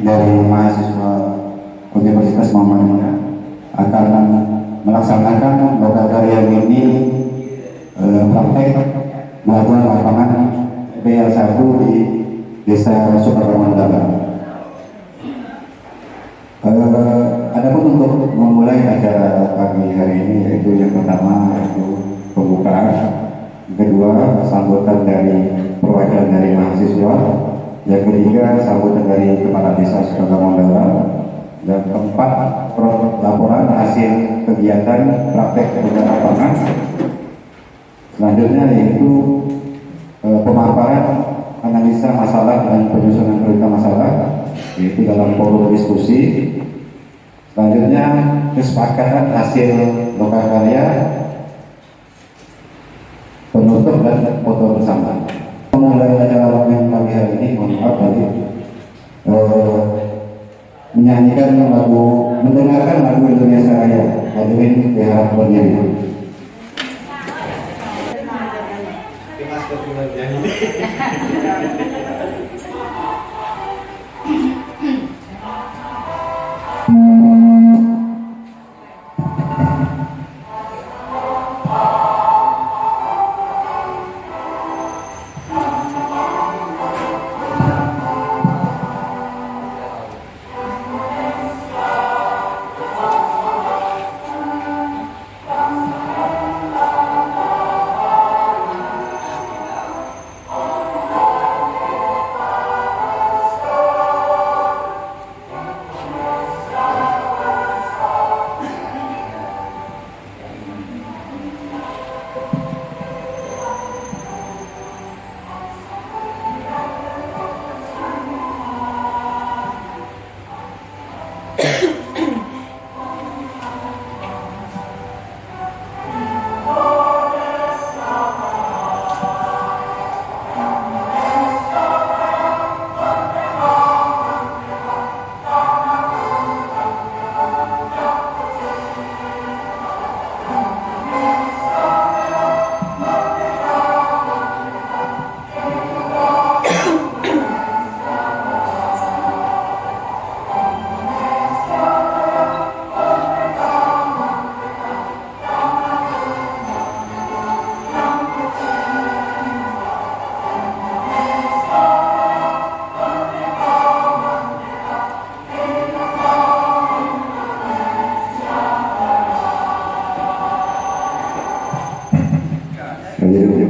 dari mahasiswa Universitas Muhammadiyah akan melaksanakan lokakarya ini praktek belajar lapangan BL1 di Desa Sukarmandaran. Adapun untuk memulai acara pagi hari ini, yaitu yang pertama yaitu pembukaan, yang kedua sambutan dari perwakilan dari mahasiswa, yang ketiga sambutan dari kepala desa Sukarmandaran, dan keempat laporan hasil kegiatan praktek belajar lapangan. Selanjutnya yaitu pemaparan analisa masalah dan penyusunan berita masalah, yaitu dalam forum diskusi. Selanjutnya kesepakatan hasil lokakarya, penutup dan foto bersama. Memulai acara yang pagi hari ini, mohon maaf tadi menyanyikan lagu, mendengarkan lagu Indonesia Raya. Hadirin diharap berdiri.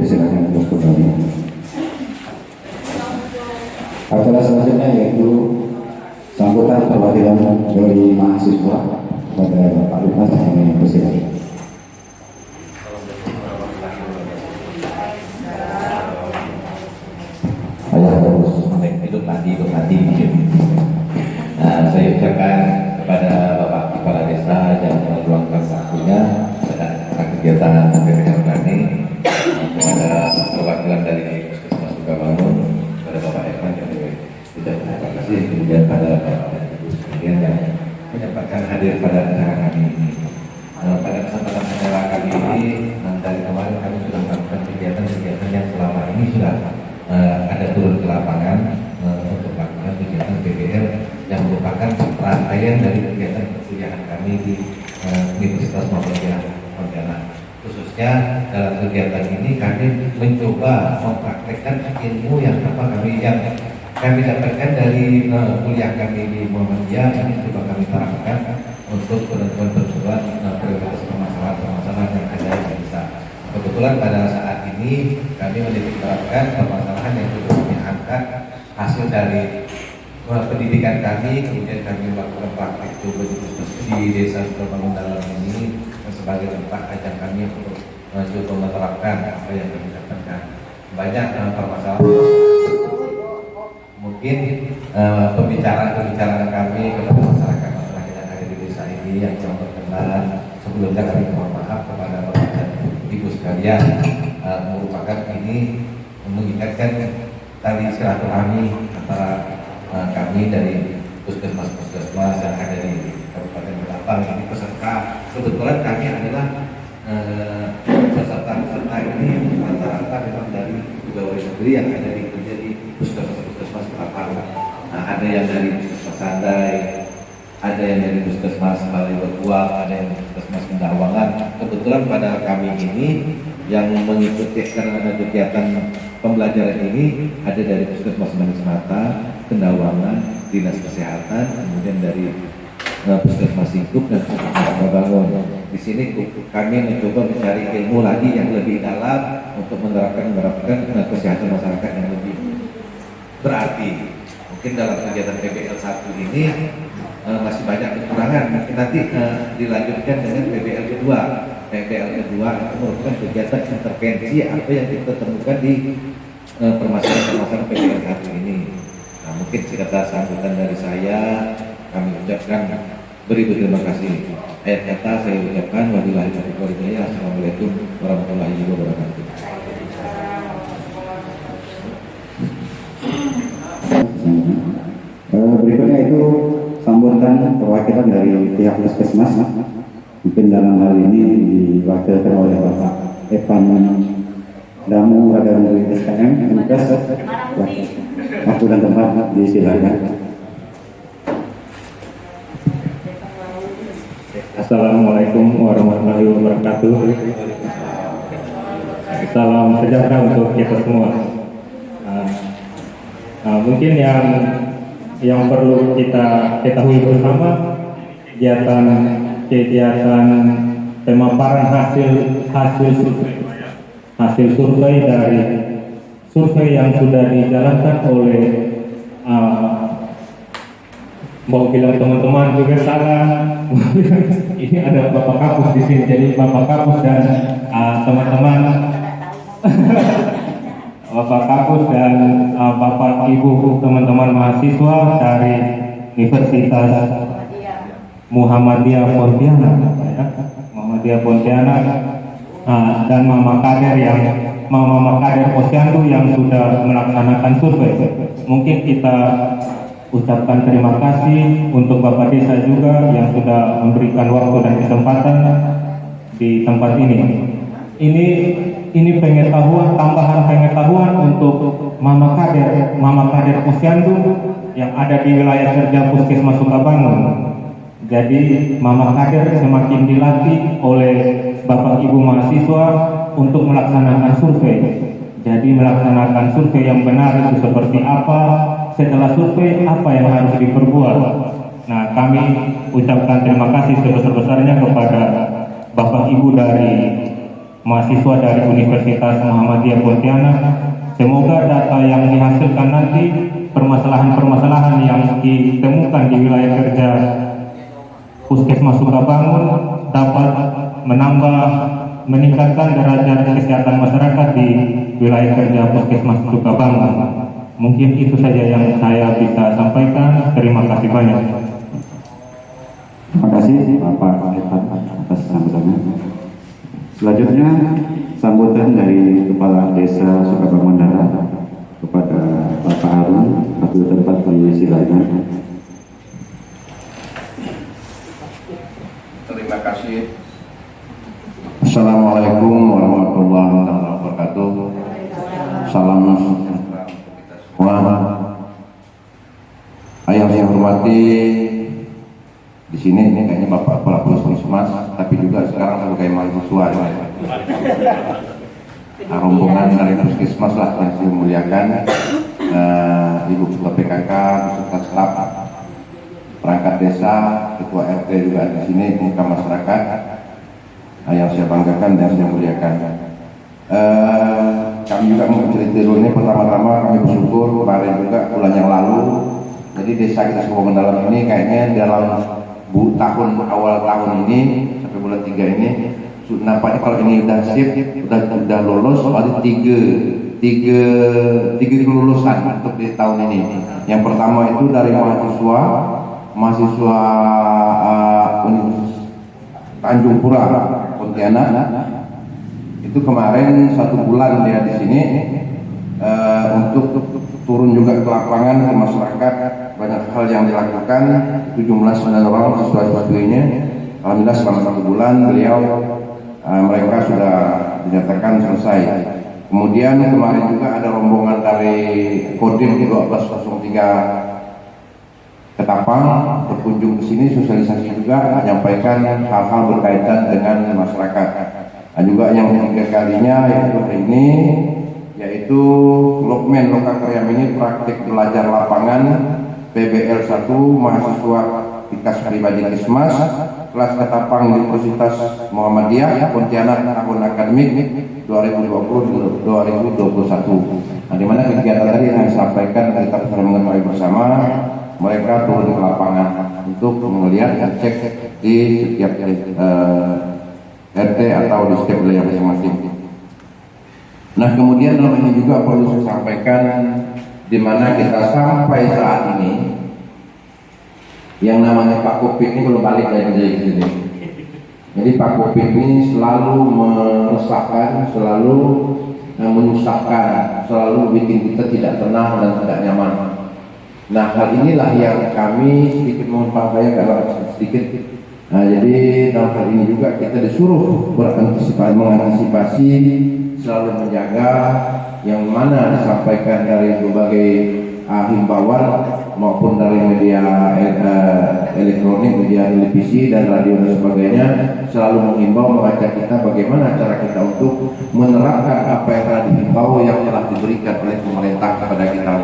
Silakan untuk kembali. Acara selanjutnya yaitu sambutan perwakilan dari mahasiswa pada Pak Lukas yang bersilakan. Saya terus hidup mati. Saya ucapkan kepada Bapak Kepala Desa yang meluangkan waktunya pada kegiatan kami, kepada perwakilan dari Puskesmas Sukabangun, kepada Bapak Irfan yang tidak terima kasih, kemudian pada Bapak Ibu sekalian yang menyempatkan hadir pada acara kami ini. Pada kesempatan acara kali ini, dari kemarin kami sudah melakukan kegiatan-kegiatan yang selama ini sudah ada turun ke lapangan untuk melakukan kegiatan PBL yang merupakan rangkaian dari kegiatan perkuliahan kami di Universitas Muhammadiyah Pontianak. Khususnya dalam kegiatan ini kami mencoba mempraktekkan ilmu yang kami dapatkan dari kuliah kami di Muhammadiyah. Ini coba kami terapkan untuk penentuan prioritas permasalahan yang ada di desa. Kebetulan pada saat ini kami menerapkan permasalahan yang cukup kami angkat hasil dari pendidikan kami, kemudian kami melakukan praktik coba di Desa Sukarmandaran ini sebagai tempat ajang kami untuk coba menerapkan apa yang kami dapatkan. Banyak permasalahan, mungkin pembicaraan kami kepada masyarakat yang ada di desa ini yang kurang berkenan. Sebelumnya kami mohon maaf kepada Bapak dan Ibu sekalian, merupakan ini mengikatkan tali silaturahmi antara kami dari puskesmas yang ada di Kabupaten Ketapang ini peserta. Kebetulan kami adalah peserta ini rata-rata memang dari pegawai negeri yang ada di puskesmas Ketapang. Ada yang dari Sandai, ada yang dari Puskesmas Kaliberkuak, ada yang dari Puskesmas Kendawangan. Kebetulan pada kami ini yang mengikuti karena ada kegiatan pembelajaran ini ada dari Puskesmas Manis Mata, Kendawangan, Dinas Kesehatan, kemudian dari Puskesmas Singkup dan Puskesmas Bangun. Di sini kami mencoba mencari ilmu lagi yang lebih dalam untuk menerapkan kesehatan masyarakat yang lebih berarti. Mungkin dalam kegiatan PBL 1 ini masih banyak kekurangan. Mungkin nanti dilanjutkan dengan PBL kedua. PBL kedua itu merupakan kegiatan intervensi apa yang kita temukan di permasalahan-permasalahan PBL 1 ini. Nah, mungkin sekadar sambutan dari saya, kami ucapkan beribu terima kasih. Akhir kata saya ucapkan wabillahi taufiq wal hidayah. Assalamualaikum warahmatullahi wabarakatuh. Berikutnya itu sambutan perwakilan dari pihak Puskesmas. Mungkin dalam hal ini diwakilkan oleh Bapak Evan Damu Radar dari SKM Menkes. Waktu dan tempat disilakan. Assalamualaikum warahmatullahi wabarakatuh. Salam sejahtera untuk kita semua. Mungkin yang perlu kita ketahui bersama, kegiatan pemaparan hasil survei dari survei yang sudah dijalankan oleh mau bilang teman-teman juga salah. Ini ada Bapak Kapus di sini, jadi Bapak Kapus dan teman-teman Bapak Kapus dan Bapak Ibu teman-teman mahasiswa dari Universitas Muhammadiyah Pontianak, dan Mama Kader Posyandu yang sudah melaksanakan survei. Mungkin kita ucapkan terima kasih untuk Bapak Desa juga yang sudah memberikan waktu dan kesempatan di tempat ini. Ini pengetahuan, tambahan pengetahuan untuk Mama Kader Posyandu yang ada di wilayah kerja Puskesmas Sukabangun. Jadi Mama Kader semakin dilatih oleh Bapak Ibu mahasiswa untuk melaksanakan survei. Jadi melaksanakan survei yang benar itu seperti apa, setelah survei apa yang harus diperbuat. Nah, kami ucapkan terima kasih sebesar-besarnya kepada Bapak Ibu dari mahasiswa dari Universitas Muhammadiyah Pontianak. Semoga data yang dihasilkan nanti, permasalahan-permasalahan yang ditemukan di wilayah kerja Puskesmas Sukabangun dapat meningkatkan derajat kesehatan masyarakat di wilayah kerja Puskesmas Sukabangun. Mungkin itu saja yang saya bisa sampaikan. Terima kasih banyak. Terima kasih Bapak Evan atas sambutannya. Selanjutnya sambutan dari Kepala Desa Sukabangun Darat kepada Bapak Harun, waktu tempat disilakan. Terima kasih. Assalamualaikum warahmatullahi wabarakatuh. Salam sejahtera untuk kita semua. Yang saya hormati di sini ini kayaknya Bapak Kepala Puskesmas, tapi juga sekarang sebagai mahasiswa. Rombongan dari Puskesmas lah yang saya muliakan, Ibu Ketua PKK, beserta staf, perangkat desa, Ketua RT juga di sini, muka masyarakat yang saya banggakan dan saya muliakan. Kami juga mau cerita dulu ini. Pertama-tama kami bersyukur kemarin juga bulan yang lalu, jadi desa kita Sukabangun Dalam ini kayaknya dalam awal tahun ini sampai bulan 3 ini nampaknya kalau ini udah sip, udah lolos, ada tiga kelulusan untuk di tahun ini. Yang pertama itu dari mahasiswa Universitas Tanjung Pura Pontianak. Itu kemarin 1 bulan dia di sini untuk turun juga ke lapangan ke masyarakat, banyak hal yang dilakukan. Itu jumlah 9 orang siswa-siswinya. Alhamdulillah selama 1 bulan beliau mereka sudah dinyatakan selesai. Kemudian kemarin juga ada rombongan dari Kodim 1203 Ketapang berkunjung ke sini, sosialisasi juga, menyampaikan hal-hal berkaitan dengan masyarakat. Dan juga yang ketiga kalinya yaitu hari ini, yaitu Lokmen Lokal Karyam ini praktik belajar lapangan PBL 1 mahasiswa Dikas Pribadi Kismas kelas Ketapang Universitas Muhammadiyah Pontianak tahun akademik 2020-2021. Nah, di mana kegiatan tadi yang disampaikan kita sudah mengetahui bersama, mereka turun ke lapangan untuk melihat dan cek di setiap RT atau di setiap wilayah masing-masing. Nah, kemudian dalam ini juga perlu saya sampaikan di mana kita sampai saat ini yang namanya Pak Kopik ini belum balik dari sini. Jadi Pak Kopik ini selalu meresahkan, selalu menyusahkan, selalu bikin kita tidak tenang dan tidak nyaman. Nah, hal inilah yang kami sedikit mohon maaf saya agak sedikit. Nah, jadi dalam hal ini juga kita disuruh mengantisipasi, selalu menjaga yang mana disampaikan dari berbagai himbauan maupun dari media elektronik, media televisi dan radio dan sebagainya, selalu menghimbau mengajak kita bagaimana cara kita untuk menerapkan apa yang telah dihimbau yang telah diberikan oleh pemerintah kepada kita.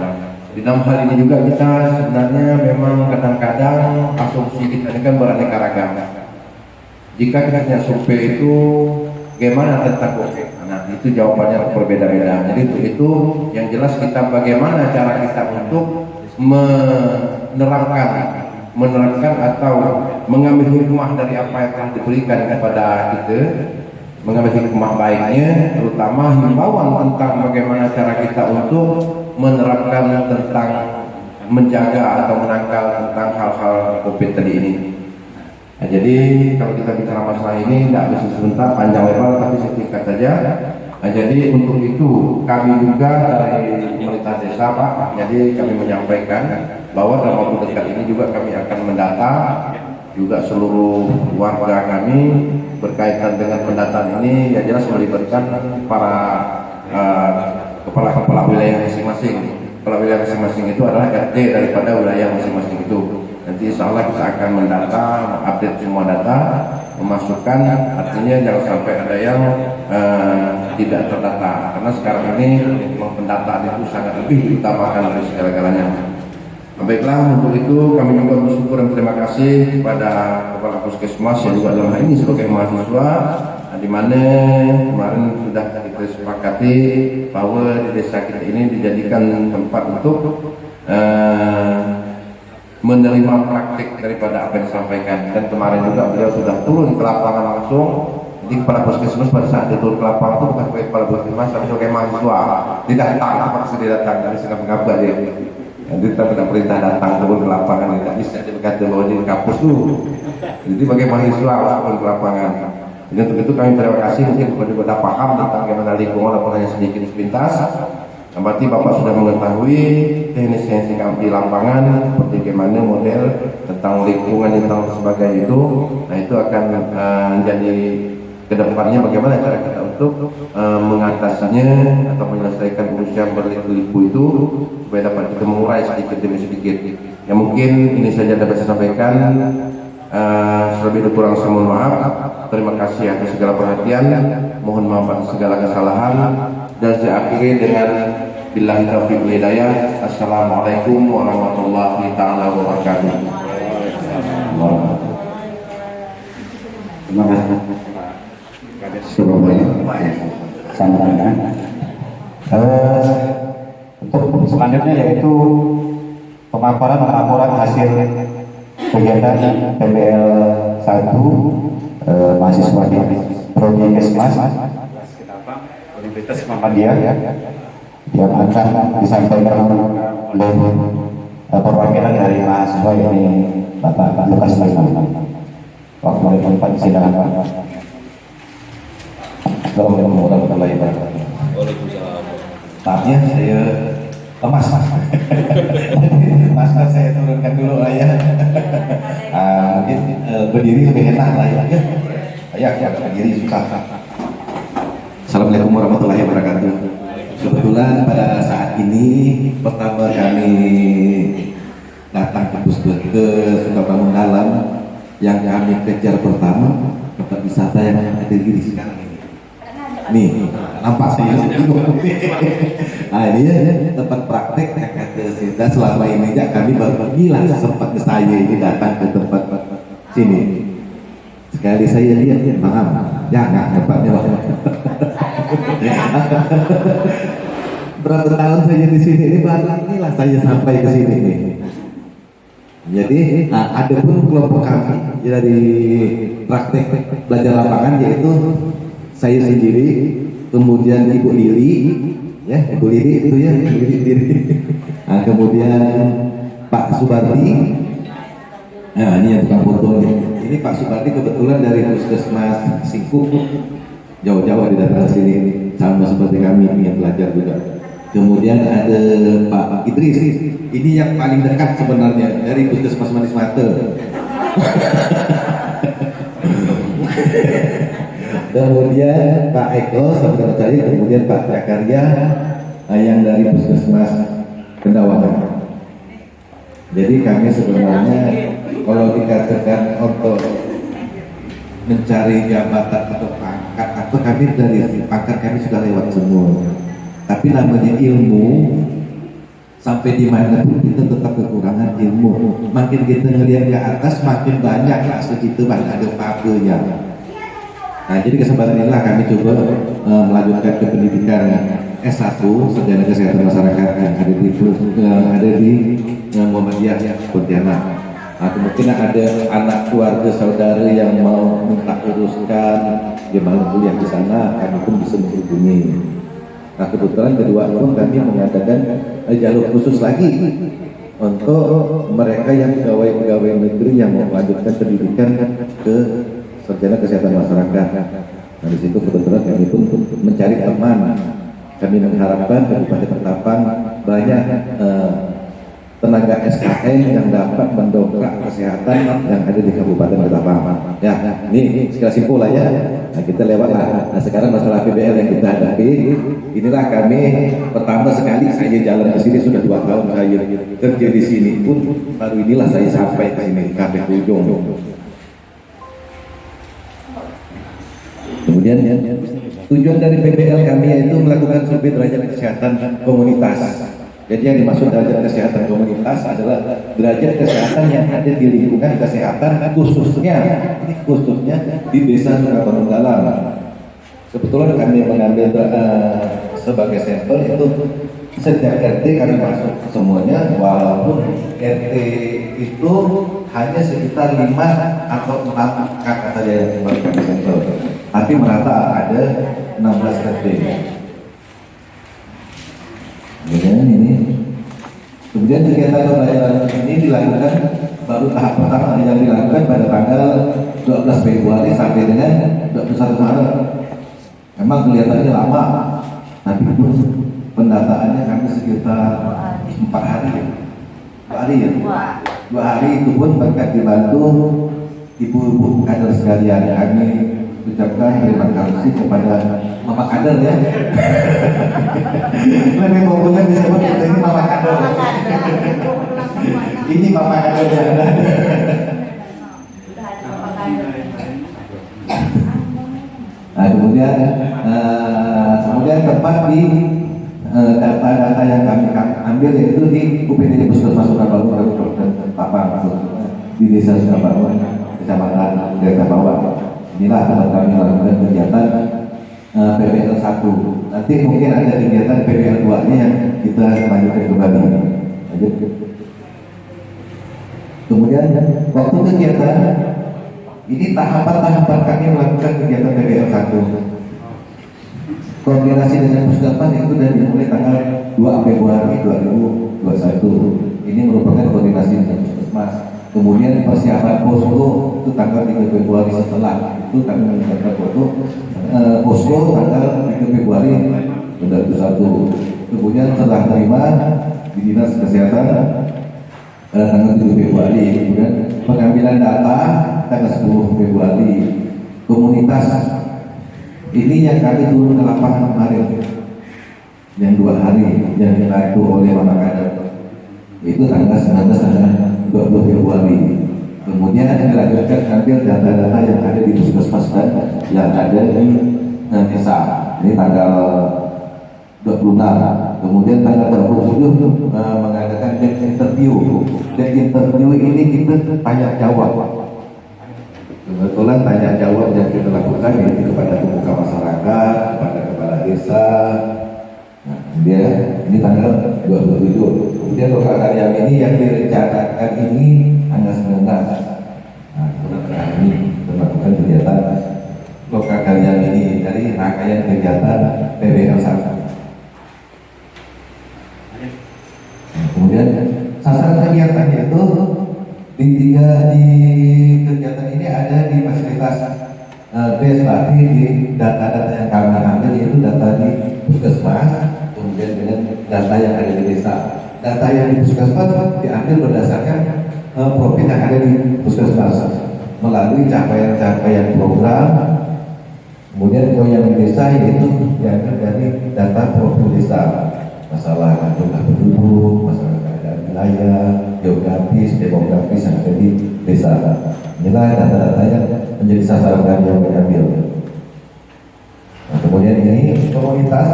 Di dalam hal ini juga kita sebenarnya memang kadang-kadang asumsi kita ini kan beraneka ragam. Jika kita punya survei itu bagaimana tentang COVID? Nah, itu jawabannya berbeda-beda. Jadi itu yang jelas kita bagaimana cara kita untuk menerapkan atau mengambil hikmah dari apa yang telah diberikan kepada kita, mengambil hikmah baiknya, terutama himbauan tentang bagaimana cara kita untuk menerapkan tentang menjaga atau menangkal tentang hal-hal COVID tadi ini. Nah, jadi kalau kita bicara masalah ini tidak bisa sebentar panjang lebar, tapi singkat saja. Nah, jadi untuk itu kami juga dari pemerintah desa Pak, jadi kami menyampaikan bahwa dalam waktu dekat ini juga kami akan mendata juga seluruh warga kami berkaitan dengan pendataan ini, yang jelas melibatkan para kepala wilayah masing-masing. Kepala wilayah masing-masing itu adalah RT daripada wilayah masing-masing itu. Nanti insya Allah kita akan mendata, update semua data, memasukkan, artinya jangan sampai ada yang tidak terdata. Karena sekarang ini memang pendataan itu sangat lebih diutamakan dari segala-galanya. Baiklah, untuk itu kami juga bersyukur dan terima kasih kepada Kepala Puskesmas yang juga dalam hal ini sebagai mahasiswa, di mana kemarin sudah kita sepakati bahwa di desa kita ini dijadikan tempat untuk menerima praktik daripada apa yang disampaikan. Dan kemarin juga beliau sudah turun ke lapangan langsung. Jadi kepala puskesmas pada saat dia turun ke lapangan itu bukan sebagai kepala puskesmas, tapi sebagai mahasiswa. Dia datang, terpaksa dia datang dari sedang mengapa dia. Jadi kita tidak perintah datang turun ke lapangan, tidak bisa dia berkata bahwa di kampus tuh. Jadi sebagai mahasiswa harus turun ke lapangan. Jadi untuk itu kami terima kasih, mungkin Bapak juga sudah paham tentang bagaimana lingkungan ataupun hanya sedikit sepintas. Berarti Bapak sudah mengetahui teknis yang di lapangan seperti bagaimana model tentang lingkungan tentang sebagainya itu. Nah, itu akan menjadi kedepannya bagaimana cara kita untuk mengatasinya atau menyelesaikan urusan berliku-liku itu supaya dapat kita mengurai sedikit demi sedikit. Ya mungkin ini saja dapat saya sampaikan. Selebih kurang saya mohon maaf. Terima kasih atas segala perhatian. Mohon maaf atas segala kesalahan. Dan saya akhiri dengan billahi taufiq wal hidayah. Assalamualaikum warahmatullahi taala wabarakatuh. Terima kasih. Sambutan. Untuk selanjutnya yaitu pemaparan laporan hasil kegiatan PBL 1 mahasiswa di Prodi Kesmas Universitas Muhammadiyah yang akan disampaikan oleh perwakilan dari mahasiswa ini Bapak Lukas Baikman. Waktu Pak silakan Pak. Assalamualaikum warahmatullahi wabarakatuh. Waalaikumsalam. Maafnya saya lemas mas saya turunkan dulu lah ya. Mungkin berdiri lebih enak lah ya. Ya berdiri susah. Assalamualaikum warahmatullahi wabarakatuh. Kebetulan pada saat ini pertama kami datang ke ke Sukabangun Dalam yang kami kejar pertama tempat wisata yang ada di sekarang ini. Nih, nampak saya bingung. Nah ini ya tempat praktek dan selama ini ya kami baru bilang sempat saya ini datang ke tempat sini. Sekali saya lihat maaf, jangan tempatnya berapa tahun saya di sini ini baru inilah saya sampai ke sini nih. Jadi ada pun kelompok kami dari praktek belajar lapangan yaitu saya sendiri, kemudian Ibu Lili, ya Ibu Lili itu ya, Ibu Lili. Nah, kemudian Pak Subardi. Nah ini yang tukang fotonya. Ini Pak Subardi kebetulan dari Puskesmas Singkup, jauh-jauh datang ke sini sama seperti kami yang belajar juga. Kemudian ada Pak Idris, ini yang paling dekat sebenarnya dari Puskesmas Manis Mate. Kemudian Pak Eko saudara saya, kemudian Pak Prakarya yang dari Puskesmas Kendawangan. Jadi kami sebenarnya kalau dikatakan untuk mencari jabatan atau pangkat, atau kami dari pangkat kami sudah lewat semua. Tapi namanya ilmu, sampai di mana pun kita tetap kekurangan ilmu. Makin kita ngelihat ke atas, makin banyak lah segitu banyak ada papanya. Nah, jadi kesempatan inilah kami coba melanjutkan ke pendidikan S1 Sarjana Kesehatan Masyarakat yang ada di Muhammadiyah Pontianak. Nah, kemungkinan ada anak keluarga saudara yang mau minta uruskan gimana kuliah di sana, kami pun bisa menghubungi. Nah, kebetulan kedua pun kami mengadakan jalur khusus lagi untuk mereka yang pegawai negeri yang mau melanjutkan pendidikan ke Sarjana Kesehatan Masyarakat. Nah, di situ kebetulan kami pun mencari teman. Kami mengharapkan Kabupaten Ketapang banyak tenaga SKM yang dapat mendongkrak kesehatan yang ada di Kabupaten Ketapang. Ya, ini sekilas simpul lah ya. Nah, kita lewat lah. Nah, sekarang masalah PBL yang kita hadapi, inilah kami pertama sekali saya jalan ke sini sudah 2 tahun saya kerja di sini pun baru inilah saya sampai ke sini sampai ke ujung. Kemudian tujuan dari PBL kami yaitu melakukan survei derajat kesehatan komunitas. Jadi yang dimaksud derajat kesehatan komunitas adalah derajat kesehatan yang ada di lingkungan kesehatan khususnya di Desa Sukabangun Dalam. Kebetulan kami mengambil sebagai sampel itu setiap RT kami masuk semuanya, walaupun RT itu hanya sekitar 5 atau 6 kakak saja yang baru kami sampel, tapi merata ada 16 RT. Kemudian kegiatan pembelajaran ini dilakukan baru tahap pertama yang dilakukan pada tanggal 12 Februari sampai dengan 21 Maret. Memang kelihatannya lama, tapi pun pendataannya kami sekitar 4 hari ya. 2 hari ya. 2 hari itu pun berkat dibantu ibu-ibu kader sekalian. Kami ucapkan terima kasih kepada Mama Kader ya. Lebih populer disebut kita ini Mama Kader. Ini Mama Kader ya. Nah, kemudian tempat di data-data yang kami ambil yaitu di UPD Puskesmas Sukabangun Kabupaten Ketapang di Desa Sukabangun, Kecamatan Desa Bawah. Inilah tempat kami melakukan kegiatan PBL 1. Nanti mungkin ada kegiatan PBL 2-nya yang kita lanjutkan kembali. Lanjut. Kemudian waktu kegiatan ini tahapan-tahapan kami melakukan kegiatan PBL 1. Koordinasi dengan Puskesmas itu dari mulai tanggal 2 Februari 2021. Ini merupakan koordinasi dengan Puskesmas. Kemudian persiapan posko itu tanggal 3 Februari setelah itu kami menyiapkan posko tanggal 3 Februari 2021. Kemudian setelah terima di Dinas Kesehatan tanggal 7 Februari. Kemudian pengambilan data tanggal 10 Februari. Komunitas ini yang kami turun ke lapangan kemarin, yang 2 hari yang dibantu oleh Mama Kader itu tanggal 19 dan 20 20 Februari. Kemudian dilanjutkan ambil data-data yang ada di puskesmas dan yang ada di desa. Ini tanggal 26. Kemudian tanggal 27 mengadakan desk interview. Desk interview ini kita tanya jawab. Kebetulan tanya jawab yang kita lakukan itu kepada pemuka masyarakat, kepada kepala desa. Nah, kemudian ini tanggal 27. Kemudian lokal karya ini yang direncanakan ini tanggal 19. Nah, kemudian ini melakukan kegiatan lokal karya ini dari rangkaian kegiatan PBL 1. Kemudian sasaran kegiatannya itu di kegiatan ini ada di fasilitas base berarti di data-data yang kami ambil yaitu data di puskesmas, kemudian dengan data yang ada di desa. Data yang di puskesmas diambil berdasarkan profil yang ada di puskesmas melalui capaian-capaian program. Kemudian kalau yang di desa itu diambil dari data profil desa, masalah jumlah penduduk, masalah keadaan wilayah, geografis, demografis yang ada di desa. Inilah data-data yang menjadi sasaran kami yang mengambil. Nah, kemudian ini komunitas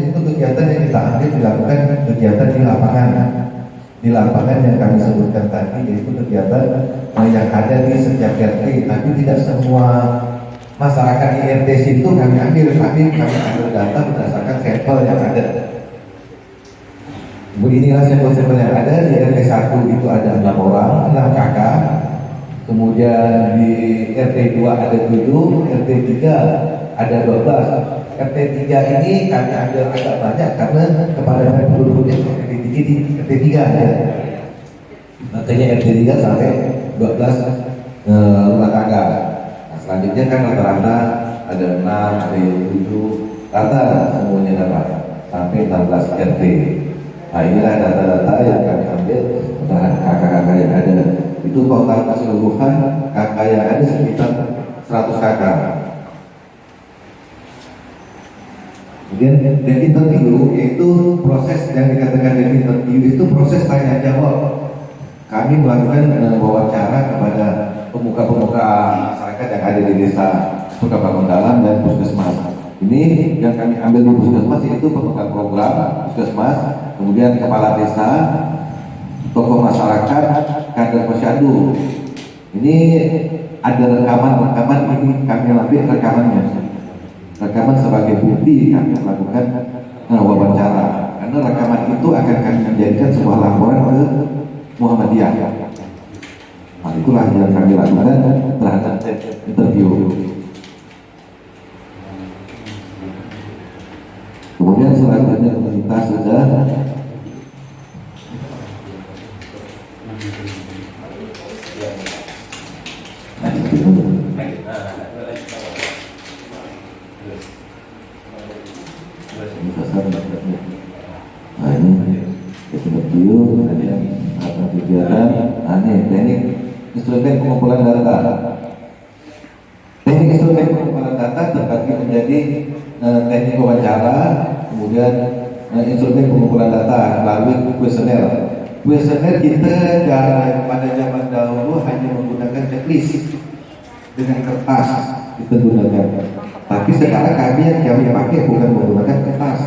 itu kegiatan yang kita ambil dilakukan kegiatan di lapangan. Di lapangan yang kami sebutkan tadi yaitu kegiatan yang ada di setiap RT, tapi tidak semua masyarakat di RT itu kami ambil, tapi kami ambil data berdasarkan sampel yang ada. Beginilah sampel-sampel yang ada. Di RT 1 itu ada 6 orang, 6 kakak. Kemudian di RT 2 ada 7, RT 3 ada 12. RT 3 ini kami ambil agak banyak karena kepada penduduknya RT 3 ya. Makanya RT 3 sampai 12 rumah tangga. Nah, selanjutnya kan rata-rata ada 6, ada 7, rata semuanya dapat sampai 16 RT. Nah, inilah data-data yang kami ambil terhadap kakak-kakak yang ada. Itu total keseluruhan kakak yang ada sekitar 100 kakak. Kemudian dari interview itu proses yang dikatakan dari interview itu proses tanya jawab. Kami melakukan wawancara kepada pemuka-pemuka masyarakat yang ada di desa Sukabangun Dalam dan puskesmas. Ini yang kami ambil di puskesmas itu pemegang program puskesmas, kemudian kepala desa, tokoh masyarakat, kader posyandu. Ini ada rekaman ini kami ambil rekaman sebagai bukti kami melakukan wawancara. Karena rekaman itu akan kami menjadikan sebuah laporan ke Muhammadiyah. Nah, itulah yang kami lakukan terhadap interview. Kemudian selanjutnya komunitas sudah nah ini interview ada yang kegiatan teknik instrumen pengumpulan data. Teknik instrumen pengumpulan data terbagi menjadi teknik wawancara, kemudian instrumen pengumpulan data melalui kuesioner. Kuesioner kita pada zaman dahulu hanya menggunakan checklist dengan kertas kita gunakan. Tapi sekarang kami yang pakai bukan menggunakan kertas,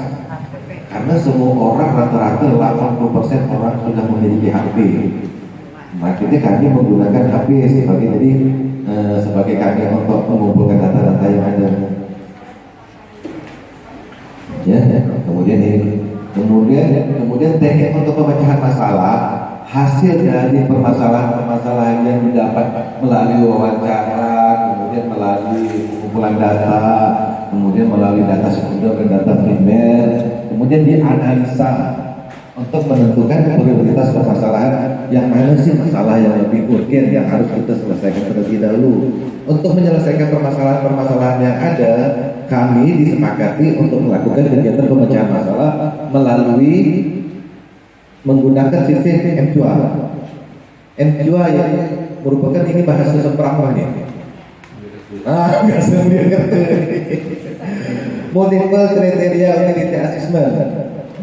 karena semua orang rata-rata 80% orang sudah memiliki HP. Makanya kami menggunakan HP sebagai kami untuk mengumpulkan data-data yang ada. Ya, kemudian teknik untuk pemecahan masalah hasil dari permasalahan yang didapat melalui wawancara, kemudian melalui pengumpulan data, kemudian melalui data sekunder dan data primer, kemudian dianalisa untuk menentukan prioritas permasalahan yang mana sih masalah yang lebih urgen yang harus kita selesaikan terlebih dahulu. Untuk menyelesaikan permasalahan yang ada, kami disepakati untuk melakukan kegiatan pemecahan masalah melalui menggunakan sistem M2. M2 yang merupakan ini bahasa seperangnya. Nggak sendiri. Multiple Criteria Utility Assessment.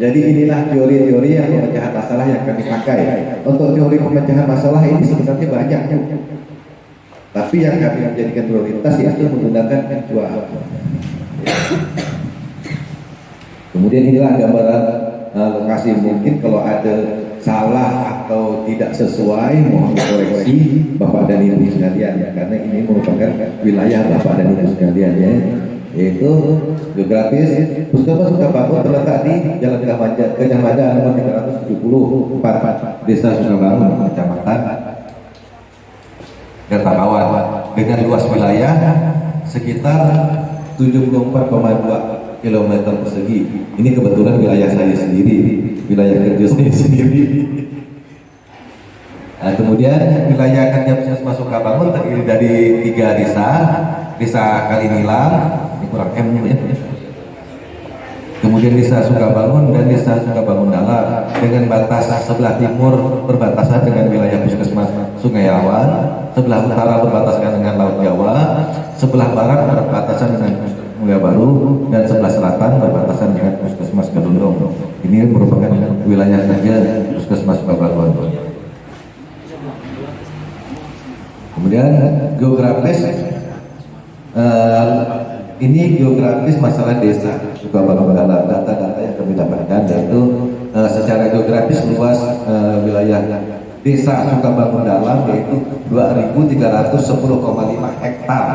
Jadi inilah teori-teori yang pemecahan masalah yang kami pakai. Untuk teori pemecahan masalah ini sebenarnya banyak, tapi yang kami menjadikan prioritas yaitu menggunakan M2. Kemudian inilah gambaran lokasi. Mungkin kalau ada salah atau tidak sesuai mohon dikoreksi Bapak dan Ibu sekalian, karena ini merupakan wilayah Bapak dan Ibu sekalian ya. Yaitu geografis Puskesmas Sukabangun terletak di Jalan Gajah nomor 374 Desa Sukabangun, Kecamatan Gertabawan, dengan luas wilayah sekitar 74,2 km persegi. Ini kebetulan wilayah saya sendiri, wilayah kerja saya sendiri. Nah, kemudian wilayah kerja Puskesmas Sukabangun terdiri dari 3 desa, Desa Kalinilang, ini kurang M ya. Kemudian Desa Sukabangun dan Desa Sukabangun Dalam, dengan batas sebelah timur berbatasan dengan wilayah Puskesmas Sungai Awan, sebelah utara berbatasan dengan Laut Jawa, sebelah barat berbatasan dengan Puskesmas Mulia Baru, dan sebelah selatan berbatasan dengan Puskesmas Kedundung. Ini merupakan wilayah kerja Puskesmas Sukabangun. Kemudian geografis, ini geografis masalah desa Sukabangun Dalam. Data-data yang kami dapatkan yaitu secara geografis luas wilayah desa Sukabangun Dalam yaitu 2.310,5 hektar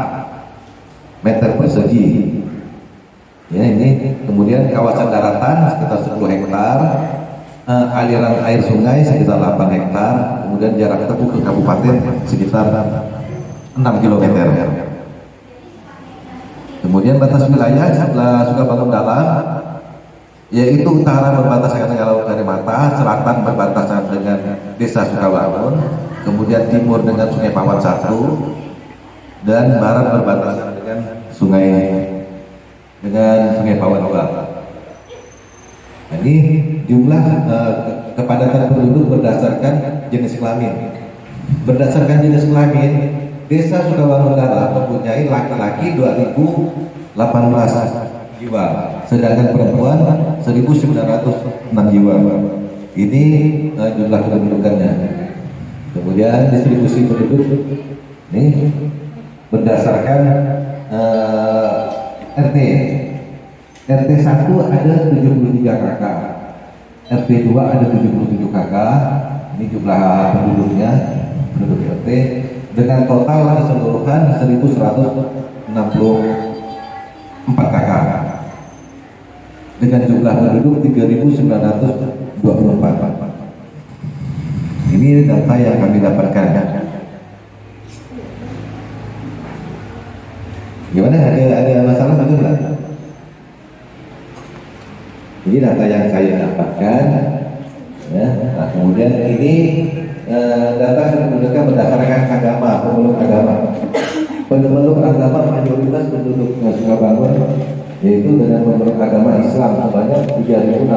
meter persegi. Ya, ini kemudian kawasan daratan sekitar 10 hektar, aliran air sungai sekitar 8 hektar, kemudian jarak tempuh ke kabupaten sekitar 6 km. Kemudian batas wilayah sebelah Sukabangun Dalam yaitu utara berbatasan dengan Laut Karimata, selatan berbatasan dengan Desa Sukabangun, kemudian timur dengan Sungai Pawan 1, dan barat berbatasan dengan Sungai Pawan 2. Ini jumlah kepadatan penduduk berdasarkan jenis kelamin. Berdasarkan jenis kelamin, Desa Sukabangun Dalam mempunyai laki-laki 2.018 jiwa, sedangkan perempuan 1.906 jiwa. Ini jumlah kependudukannya. Kemudian distribusi penduduk ini berdasarkan RT. RT 1 ada 73 kakak, RT 2 ada 77 kakak. Ini jumlah penduduknya, penduduk RT, dengan total keseluruhan 1.164 kakak, dengan jumlah penduduk 3.924. Ini data yang kami dapatkan. Gimana? Ada masalah atau enggak? Ini data yang saya dapatkan. Ya. Nah, kemudian ini data kependudukan berdasarkan agama, pemeluk agama. Pemeluk agama mayoritas penduduk Sukabangun yaitu dengan pemeluk agama Islam sebanyak 3.615.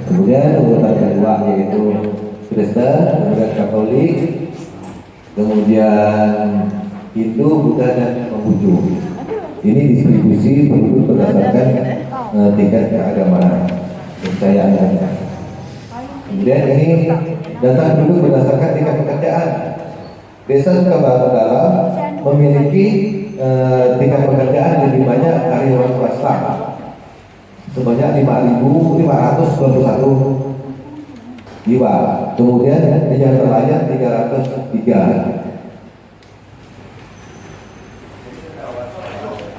Kemudian urutan kedua yaitu Kristen, kemudian Katolik, kemudian Hindu, Buddha, dan Konghucu. Ini distribusi penduduk berdasarkan tingkat keagamaan kepercayaannya. Kemudian ini data penduduk berdasarkan tingkat pekerjaan. Desa Sukabangun Dalam memiliki tingkat pekerjaan lebih banyak karyawan swasta sebanyak 5.521 jiwa. Kemudian yang nelayan 303.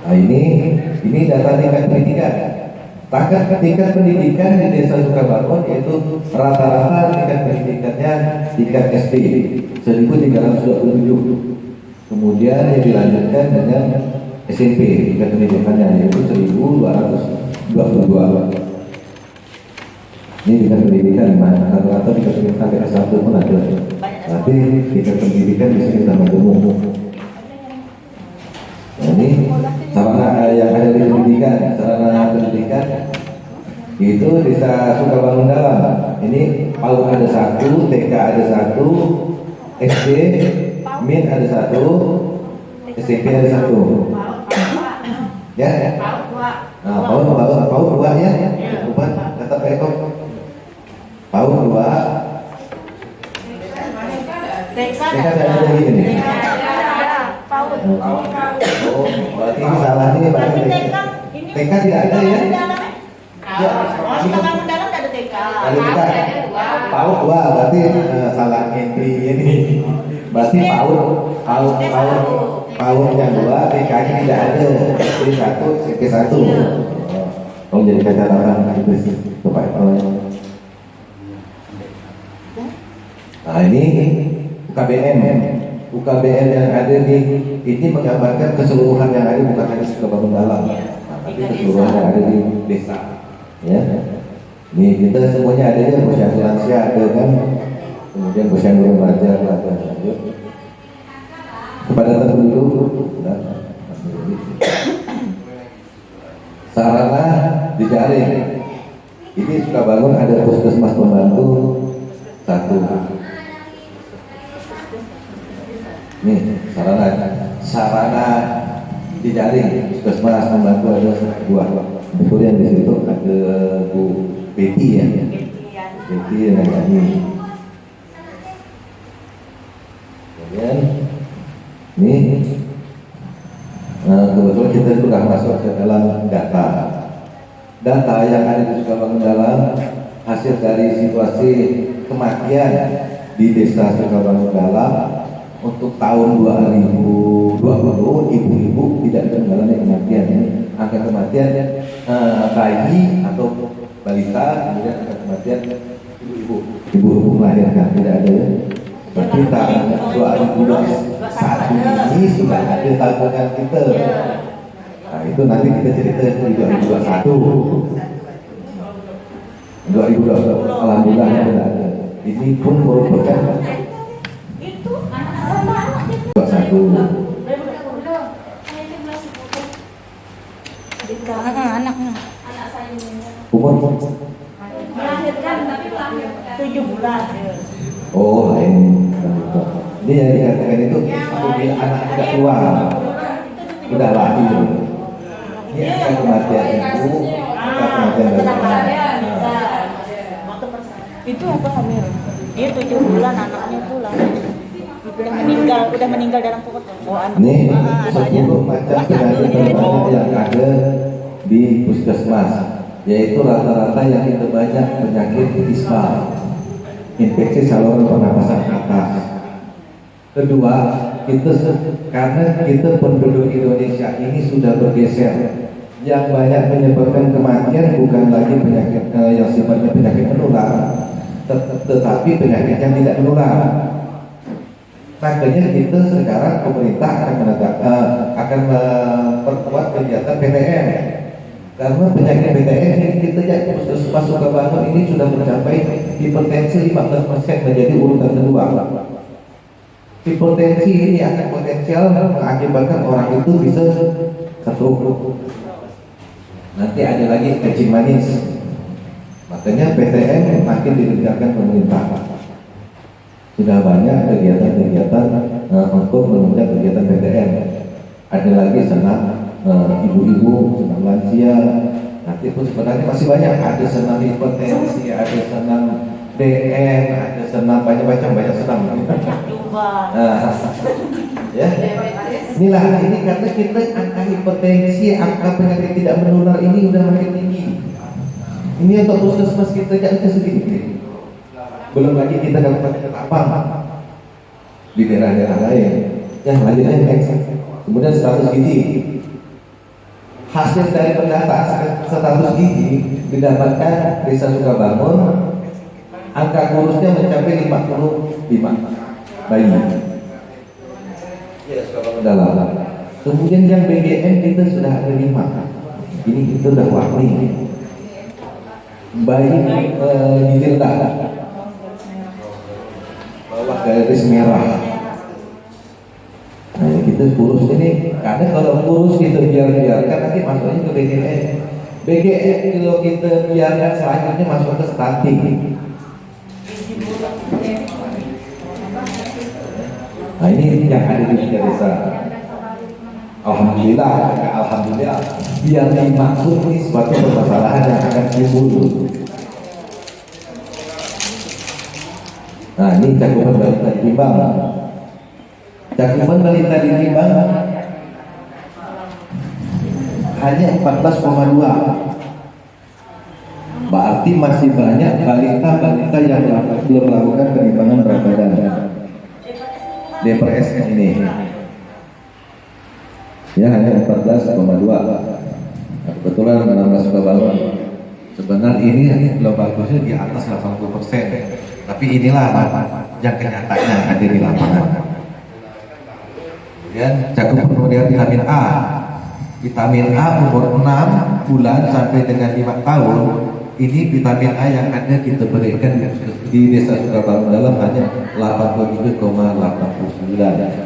Nah, ini data tingkat pendidikan. Tingkat pendidikan di Desa Sukabangun yaitu rata-rata tingkat pendidikannya tingkat SD 1.327. Kemudian yang dilanjutkan dengan SMP tingkat pendidikannya yaitu 1.222. Ini tingkat pendidikan rata-rata tingkat pendidikan sampai S1 pun ada. Tapi tingkat pendidikan di sini sama umum. Nah, ini sarana yang ada di pendidikan, sarana pendidikan itu Desa Sukabangun Dalam. Ini PAUD ada 1, TK ada 1, SD, MIN ada 1, SMP ada 1. Ya. Nah, PAUD 2 ya, bukan tetap ekor. PAUD 2. TK ada ini. PAUD. Oh, berarti ini salah nih berarti. TK tidak ada ya? Ya, sekolah mendalam tidak ada TK. Ada TK. PAUD 2 berarti salah entry ini. Berarti PAUD yang 2, TK-nya tidak ada. Jadi 1, CP 1. Oh, jadi catatan itu sih, Pak. Nah, ini UKBM yang ada ini menggambarkan keseluruhan yang ada, bukan hanya Sukabangun dalam, tapi keseluruhan yang ada di desa. Ya, ini kita semuanya ada ya, posyandu lansia ada kan, kemudian posyandu remaja ada. Lanjut kepada penduduk, sarana dijaring. Ini Sukabangun ada puskesmas pembantu 1. Nih sarana dijaring puskesmas pembantu ada 2. Kemudian di situ ada Bu Betty ya. Betty yang ini. Kemudian ini kebetulan kita sudah masuk ke dalam data yang ada di Sukabangun dalam hasil dari situasi kematian di desa Sukabangun dalam. Untuk tahun 2020 ibu-ibu tidak ada mengalami kematian. Angka kematian bayi atau balita, kemudian angka kematian ibu melahirkan tidak ada. Berarti tahun 2021 ini sudah ada tabungan kita. Nah, itu nanti kita cerita di 2021. 2020 alhamdulillah tidak ada. Ini pun merupakan 21. Anaknya. Umur Melahirkan 7 bulan. oh lain. Ini yang dikatakan itu apabila anak tidak keluar udah lahir. Ini akan kematian ibu, akan kematian dari anak. Itu apa hamil? Dia 7 bulan anaknya pulang. Udah meninggal dalam perut. Ini 10 macam penyakit terbanyak yang ada di puskesmas, yaitu rata-rata yang terbanyak penyakit ispa, infeksi saluran pernapasan atas. Kedua, karena kita penduduk Indonesia ini sudah bergeser, yang banyak menyebabkan kematian bukan lagi penyakit yang sifatnya penyakit menular, tetapi penyakit yang tidak menular. Makanya kita sekarang pemerintah akan memperkuat kegiatan PTM, karena penyakit PTM ini kita jadi puskesmas Sukabangun ini sudah mencapai hipertensi 15% menjadi urutan kedua. Hipertensi ini akan potensial mengakibatkan orang itu bisa stroke. Nanti ada lagi kencing manis. Makanya PTM makin digencarkan pemerintah. Sudah banyak kegiatan-kegiatan untuk menunjang kegiatan PTM. Ada lagi senam ibu-ibu, senam lansia. Nanti pun sebenarnya masih banyak. Ada senam hipertensi, ada senam DN, ada senam banyak senam. Ya, inilah ini karena kita angka hipertensi, angka penyakit tidak menular ini udah makin tinggi. Ini untuk puskesmas kita jangan sedikit. Belum lagi kita dapat ketapang di daerah-daerah lain. Yang lainnya next. Kemudian status gizi. Hasil dari pendataan status gizi didapatkan Desa Sukabangun, angka kurusnya mencapai 55 bayi. Ya, Sukabangun dalam. Kemudian yang BGM kita sudah ada 5. Ini kita sudah warning. Bayi gizi rendah. Bawah garis merah. Nah, kita kurus ini, karena kalau kurus kita biarkan nanti masuknya ke BGM. BGM kalau kita biarkan selanjutnya masuk ke stunting. Nah, ini yang ada di tiga desa. Alhamdulillah, biar dimaksud ini suatu permasalahan yang akan timbul. Nah, ini cakupan balita ditimbang. Cakupan balita ditimbang hanya 14,2. Berarti masih banyak balita yang belum melakukan penimbangan berat badan. DPRS ini ya hanya 14,2. Nah, kebetulan 16 Sukabalun. Sebenarnya ini belum bagusnya di atas 80%. Tapi inilah yang kenyataannya ada di lapangan. Kemudian cakupan kemudian vitamin A. Vitamin A umur 6 bulan sampai dengan 5 tahun. Ini vitamin A yang ada kita berikan di Desa Sukabalun dalam hanya 87,89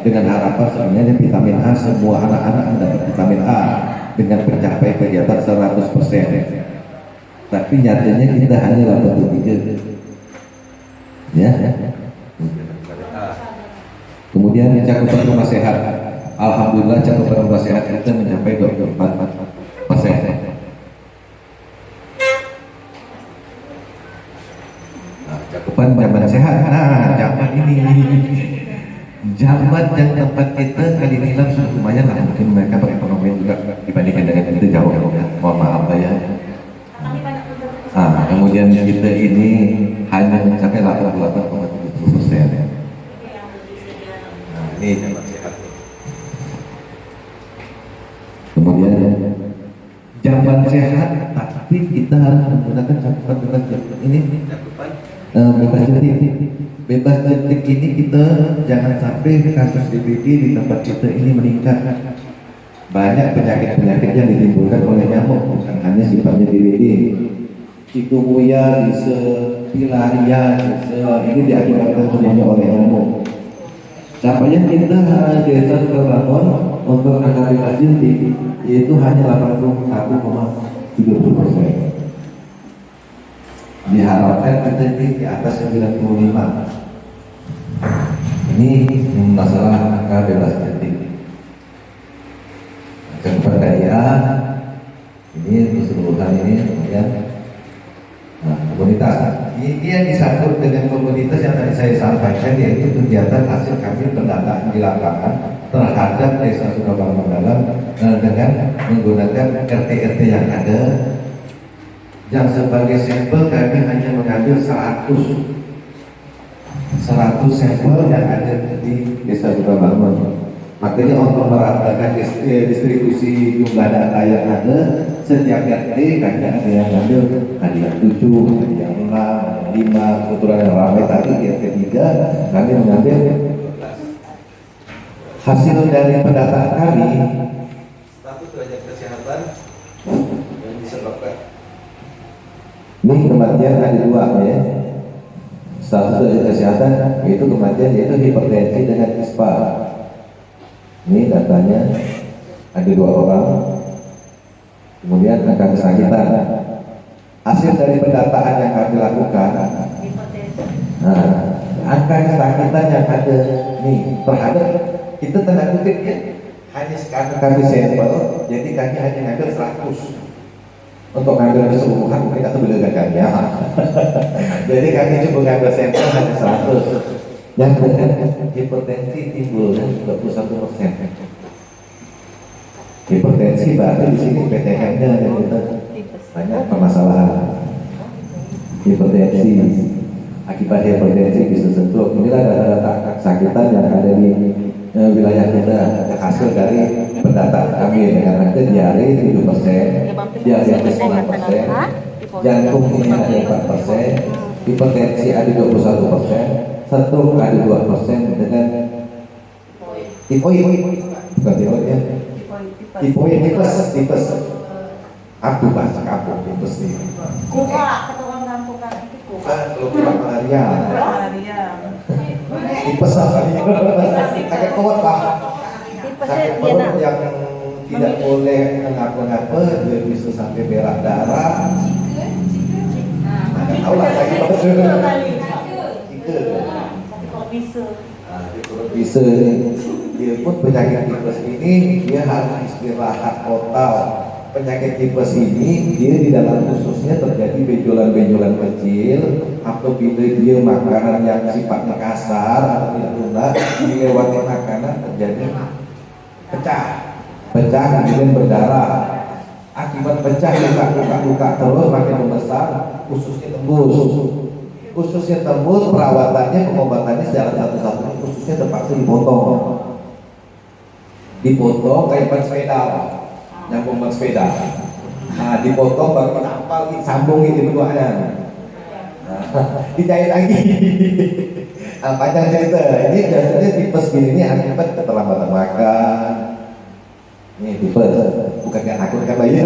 dengan harapan sebenarnya vitamin A semua anak-anak mendapat vitamin A dengan mencapai kegiatan 100%. Tapi nyatanya kita hanya 83. Ya. Kemudian cakupan rumah sehat. Alhamdulillah cakupan rumah sehat kita mencapai 24%. Cakupan jamban sehat. Nah, jamban ini jamban yang tempat kita kali ini sudah lumayan lah, mungkin mereka perekonomian juga dibandingkan dengan kita jauh ya. Mohon maaf ya. Kemudian kita ini hanya mencapai 88,70%. Nah, ini jamban sehat. Kemudian jamban sehat, tapi kita harus menggunakan cakupan bebas ini bebas jentik. Bebas jentik ini kita jangan sampai kasus DBD di tempat kita ini meningkat. Banyak penyakit-penyakit yang ditimbulkan oleh nyamuk, bukan hanya sifatnya DBD. Chikungunya, bisa filaria, bisa ini diakibatkan semuanya oleh nyamuk. Capaian kita Desa Sukabalun untuk angka bebas jentik yaitu hanya 81,30%. Diharapkan kita di atas 95. Ini masalah angka bebas jentik. Cakupan daerah ini keseluruhan ini kemudian komunitas. Ini yang disangkut dengan komunitas yang tadi saya sampaikan, yaitu kegiatan hasil kami pendataan di lapangan terhadap Desa Sukabalun dalam dengan menggunakan RT-RT yang ada. Yang sebagai sampel kami hanya mengambil 100 sampel yang ada di Desa Sukabalun. Makanya untuk meratakan distribusi jumlah data yang ada, setiap RT kami ada yang ambil, ada yang 7, ada yang 6, ada yang 5, kebetulan yang ramai tadi di RT 3 kami mengambil hasil dari pendataan kami. Status derajat kesehatan yang disebabkan. Ini kematian ada 2 ya. Status derajat kesehatan yaitu kematian yaitu hipertensi dengan ispa. Ini datanya ada 2 orang. Kemudian angka kesakitan. Hasil dari pendataan yang kami lakukan. Nah, angka kesakitan yang ada nih terhadap kita tanda kutip ya, hanya sekarang kami sampel, jadi kami hanya ngambil 100. Untuk ngambil keseluruhan mungkin atau belajar ya. Jadi kami cuma ngambil sampel hanya 100. Yang dengan hipertensi timbul 21%. Hipertensi berarti di sini PTM-nya yang kita banyak permasalahan. Hipertensi, akibat hipertensi bisa stroke. Inilah data-data kesakitan yang ada di wilayah kita, hasil dari pendataan kami dengan angka diare 7%, diabetes 9%, jantung ini ada 4%, hipertensi ada 21%. Satu ada 2% dengan tipoid, bukan tipoid ya, tipoid tipes, aku bahasa kampung tipes nih. Kuka, ketuaan kampung kan itu kuka. Kalau tidak malaria, tipes apa nih? Sakit perut pak, sakit perut yang tidak boleh ngapa-ngapa, dia bisa sampai berak darah. Tahu lah sakit perut. Bisa dia pun penyakit tipes ini dia harus istirahat total. Penyakit tipes ini dia di dalam ususnya terjadi benjolan-benjolan kecil. Apabila dia makanan yang sifatnya kasar atau tidak lunak dilewati makanan terjadi pecah, kemudian berdarah. Akibat pecah luka terus makin membesar, ususnya tembus, perawatannya, pengobatannya secara satu-satunya ususnya terpaksa dipotong kayak ban sepeda, nyambung ban sepeda. Nah, dipotong baru ditampal, disambung gitu keduanya. Nah, dijahit lagi. Nah, panjang cerita. Ini biasanya tipes gini ini akibat keterlambatan makan. Ini tipes, bukan yang takut kan bayi.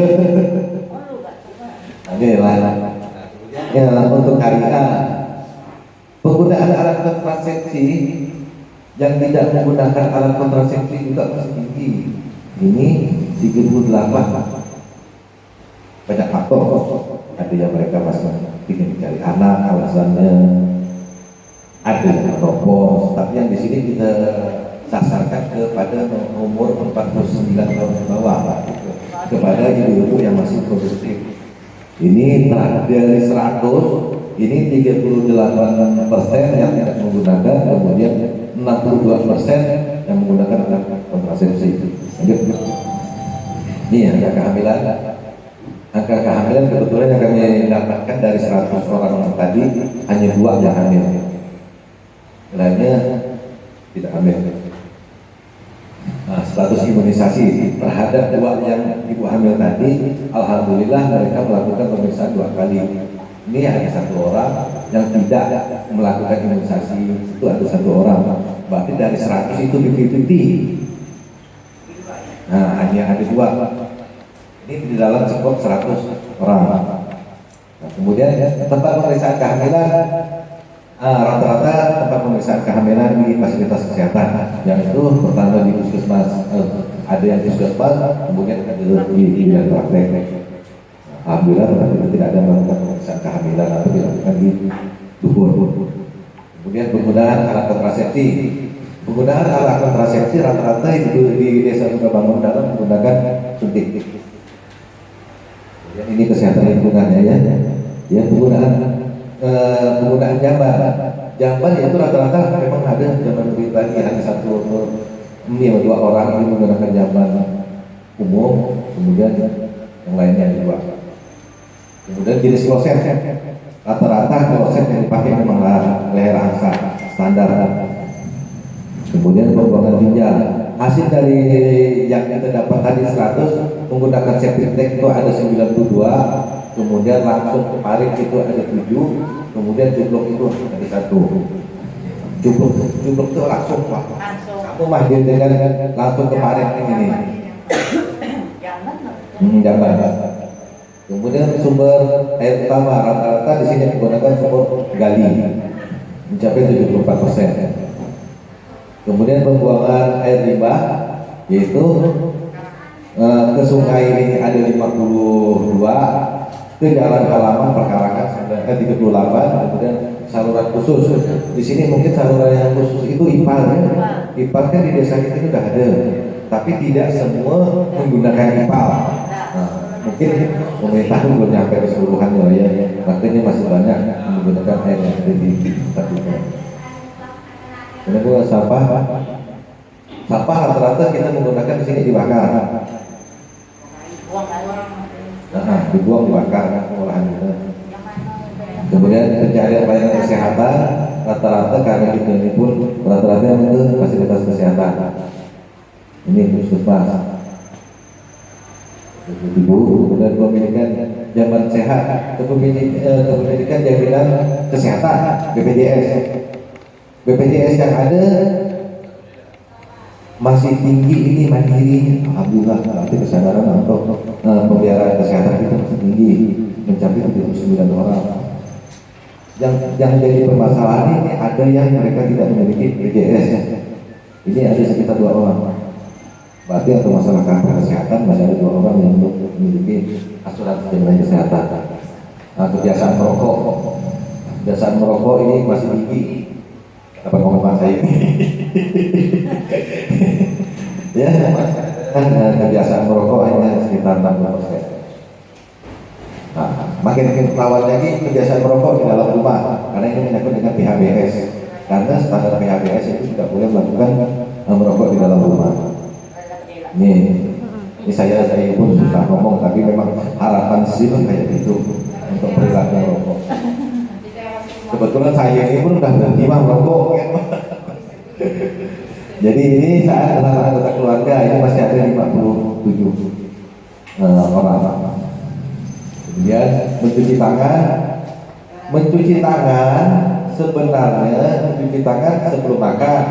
Oke lah. Ya, untuk hari A, penggunaan alat kontrasepsi yang tidak menggunakan alat kontrasepsi juga masih tinggi. Ini 38. Banyak faktor. Ada yang mereka masih ingin mencari anak, alasannya. Ada yang menopause, tapi yang di sini kita sasarkan kepada umur 49 tahun ke bawah, kepada ibu-ibu yang masih produktif. Ini dari 100, ini 38% yang tidak menggunakan, kemudian 62% yang menggunakan alat kontrasepsi. Lanjut. Ini angka kehamilan. Angka kehamilan kebetulan yang kami dapatkan dari 100 orang tadi hanya 2 yang hamil, lainnya tidak hamil. Nah, status imunisasi terhadap 2 yang ibu hamil tadi, alhamdulillah mereka melakukan pemeriksaan 2 kali. Ini hanya 1 orang yang tidak melakukan imunisasi, itu ada 1 orang. Berarti dari 100 itu 50-50. Nah, hanya ada 2. Ini di dalam skop 100 orang. Nah, kemudian tempat pemeriksaan kehamilan, rata-rata tempat pemeriksaan kehamilan di fasilitas kesehatan, yang itu pertama di puskesmas, ada yang di puskesmas, kemudian ada di bidan praktek. Alhamdulillah tempat itu tidak ada melakukan pemeriksaan kehamilan atau dilakukan di dubur. Kemudian penggunaan alat kontrasepsi. Penggunaan alat kontrasepsi rata-rata di desa Sukabangun Dalam menggunakan suntik. Kemudian ini kesehatan lingkungannya ya penggunaan jamban itu rata-rata memang ada zaman dulu lagi hanya 1 ini 2 orang ini menggunakan jamban umum, kemudian yang lainnya ada 2. Kemudian jenis kloset, rata-rata kloset yang dipakai memang leher angsa standar. Kemudian pembuangan ginjal, hasil dari yang kita dapat tadi 100 menggunakan septic tank itu ada 92, kemudian langsung ke parit itu ada 7, kemudian cuplok itu ada 1. Cuplok itu langsung kamu mahir dengan langsung ke parit ini. Jamban. Kemudian sumber air utama rata-rata di sini menggunakan sumber gali mencapai 74%. Kemudian pembuangan air limbah yaitu ke sungai ini ada 52, ke jalan halaman perkarangan 38, kemudian saluran khusus. Di sini mungkin saluran yang khusus itu IPAL ya. IPAL kan di desa kita sudah ada, tapi tidak semua menggunakan IPAL. Nah, mungkin pemerintah belum nyampe keseluruhannya ya. Makanya masih banyak menggunakan air yang ada di tempat itu. Kemudian sampah rata-rata kita menggunakan di sini dibakar. Nah, dibuang dibakar olahan kita. Kemudian pencarian pelayanan kesehatan rata-rata karena ini pun rata-rata itu fasilitas kesehatan. Ini puskesmas. Kemudian pemilikan zaman sehat, kepemilikan jaminan kesehatan BPJS. BPJS yang ada masih tinggi, ini mandiri. Alhamdulillah, berarti kesadaran untuk pemeliharaan kesehatan kita masih tinggi, mencapai 79 orang. Yang jadi permasalahan ini ada yang mereka tidak memiliki BPJS. Ini ada sekitar 2 orang. Berarti untuk masalah kesehatan masih ada 2 orang yang memiliki asuransi jaminan kesehatan. Nah, kebiasaan merokok ini masih tinggi. Dapat pengumuman saya ini. Ya, kan kebiasaan merokok hanya sekitar 60%. Nah, makin lawan lagi kebiasaan merokok di dalam rumah, karena ini menyangkut dengan PHBS. Karena standar PHBS itu tidak boleh melakukan merokok di dalam rumah. Ini saya pun susah ngomong, tapi memang harapan sih kayak gitu untuk perilaku merokok. Kebetulan saya ini pun udah berhenti merokok. Jadi ini saat dalam anggota keluarga ini masih ada 57 orang. Kemudian mencuci tangan sebenarnya mencuci tangan sebelum makan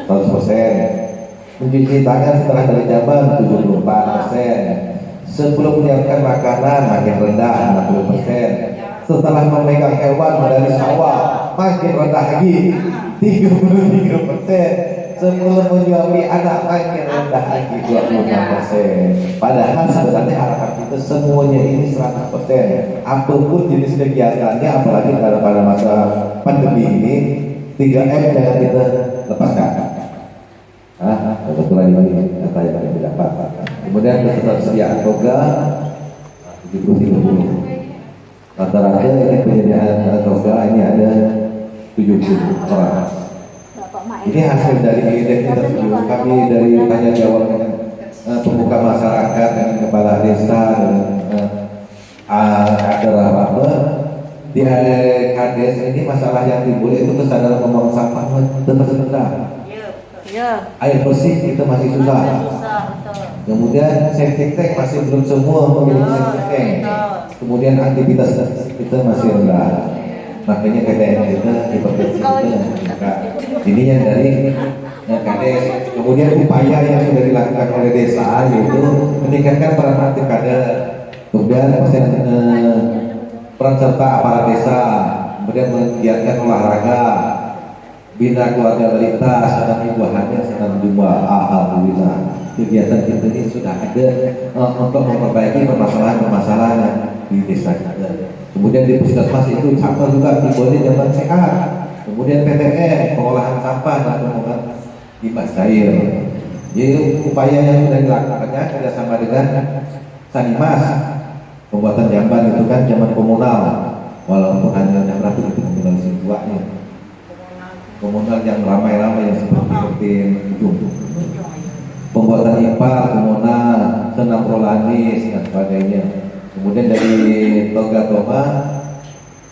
100%, mencuci tangan setelah dari jaban 74%, sebelum menyiapkan makanan makin rendah 60%, setelah memegang hewan dari sawah makin rendah lagi 33%, sebelum menyuapi anak makin rendah lagi 26%. Padahal sebenarnya harapan kita semuanya ini 100%. Apapun jenis kegiatannya, apalagi pada masa pandemi ini, 3M jangan kita lepaskan. Kebetulan ini data yang kami dapat. Kemudian ketersediaan toga 70-30. Rata-rata ini penyediaan toga ini ada 70 orang. Ini hasil dari identitas kami dari tanya jawab dengan pemuka masyarakat, dengan kepala desa, dan apa di KDS ini masalah yang timbul itu kesadaran membuang sampah tetap rendah. Air bersih kita masih susah. Kemudian septic tank masih belum semua memiliki septic tank. Kemudian aktivitas kita masih rendah. Makanya KDS kita hipertensi kita. Ini yang dari KDS. Kemudian upaya yang sudah dilakukan oleh desa yaitu meningkatkan peran aktif kader, kemudian peran serta aparat desa, kemudian menggiatkan olahraga, bina keluarga lintas, dan ibu-hamil sedang jumlah. Alhamdulillah kegiatan kita ini sudah ada untuk memperbaiki permasalahan-permasalahan di desa kita. Kemudian di puskesmas itu sampah juga dibuatnya jamban sehat. Kemudian PTN, pengolahan sampah dan pembuangan limbah cair. Jadi upaya yang sudah dilakukannya kerjasama dengan Sanimas, pembuatan jamban itu kan jamban komunal, walaupun hanya berapa itu komunal situasinya. Komunal yang ramai-ramai yang seperti ujung. Pembuatan IPA, komunal, senam prolanis dan sebagainya. Kemudian dari Toga Toma,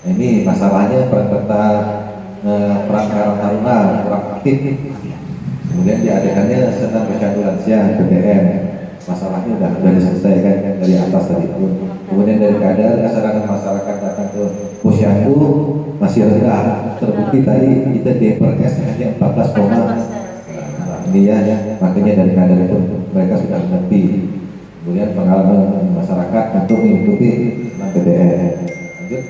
ini masalahnya peran serta perang Karang Taruna kurang aktif. Kemudian diadakannya senam posyandu lansia PTN, masalahnya sudah diselesaikan dari atas tadi pun. Kemudian dari kader kesadaran masyarakat datang ke posyandu masih rendah, terbukti tadi kita DPRS hanya 14, ini ya, makanya dari kader itu mereka sudah mengerti. Kemudian pengalaman masyarakat untuk mengikuti PTN. Lanjut.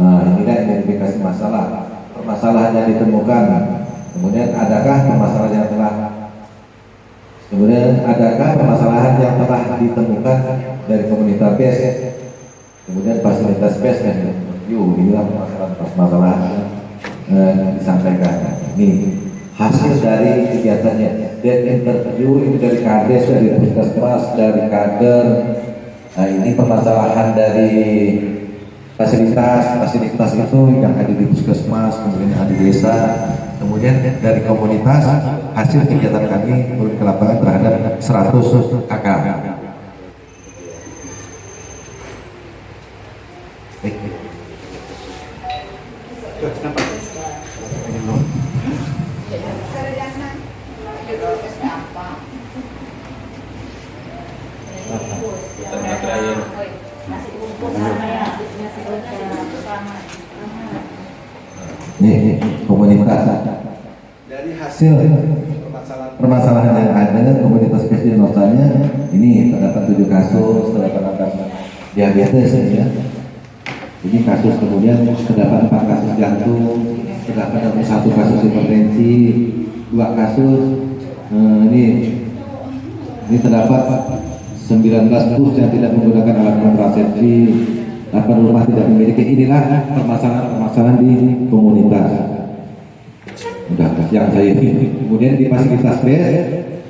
Nah, inilah identifikasi masalah, permasalahan yang ditemukan. Kemudian adakah permasalahan yang telah ditemukan dari komunitas BES? Kemudian fasilitas BES kan, inilah permasalahan disampaikan. Ini hasil dari kegiatannya. Dan interview itu dari kades, dari puskesmas, dari kader. Nah, ini permasalahan dari fasilitas itu yang ada di puskesmas, kemudian ada di desa, kemudian dari komunitas. Hasil kegiatan kami turun ke lapangan terhadap 100 kakak. Ini komunitas. Dari hasil permasalahan yang ada komunitas kecil nosanya ini terdapat 7 kasus, terdapat diabetes ya. Ini kasus, kemudian terdapat 4 kasus jantung, terdapat 1 kasus hipertensi, 2 kasus ini terdapat 19 bus yang tidak menggunakan alat kontrasepsi, 8 rumah tidak memiliki. Inilah permasalahan di komunitas. Udah yang saya ini. Kemudian di fasilitas BES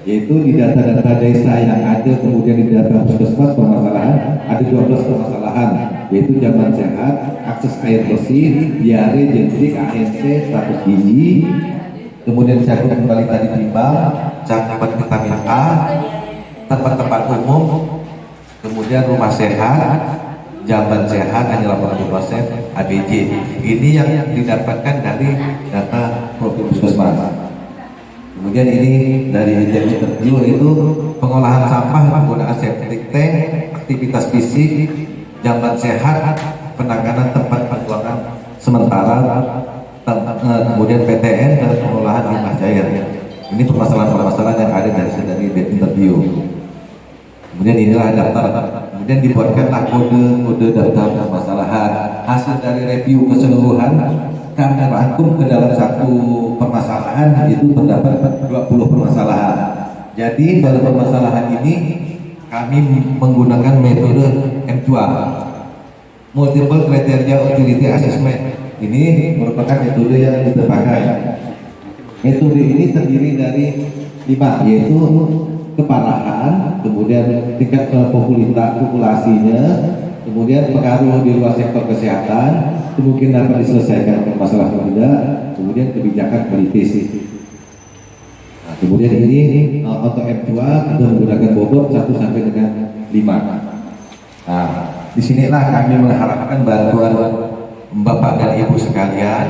yaitu di data-data desa yang ada, kemudian di data puskesmas permasalahan ada 12 permasalahan, yaitu jaman sehat, akses air bersih, diare, jentik, ANC, status gizi, kemudian cakup kembali tadi timbang, cakupan vitamin A, tempat-tempat umum, kemudian rumah sehat, jaman sehat hanya 80%, ABJ. Ini yang didapatkan dari data profil puskesmas. Kemudian ini dari hasil interview itu pengolahan sampah menggunakan septic tank, aktivitas fisik, jaman sehat, penanganan tempat pembuangan sementara, kemudian PTN dan pengolahan limbah cair. Ini permasalahan-permasalahan yang ada dari interview. Kemudian inilah daftar. Kemudian dibuatkanlah kode daftar permasalahan. Hasil dari review keseluruhan kami rangkum ke dalam satu permasalahan, itu terdapat 20 permasalahan. Jadi dalam permasalahan ini kami menggunakan metode M2, Multiple Criteria Utility Assessment. Ini merupakan metode yang kita pakai. Metode ini terdiri dari 5, yaitu keparahan, kemudian tingkat populasinya, kemudian pengaruh di luar sektor kesehatan, kemungkinan dapat diselesaikan masalah atau tidak, kemudian kebijakan politis. Nah, kemudian ini untuk M2 kita menggunakan bobot 1 sampai dengan 5. Nah, disinilah kami mengharapkan bantuan Bapak dan Ibu sekalian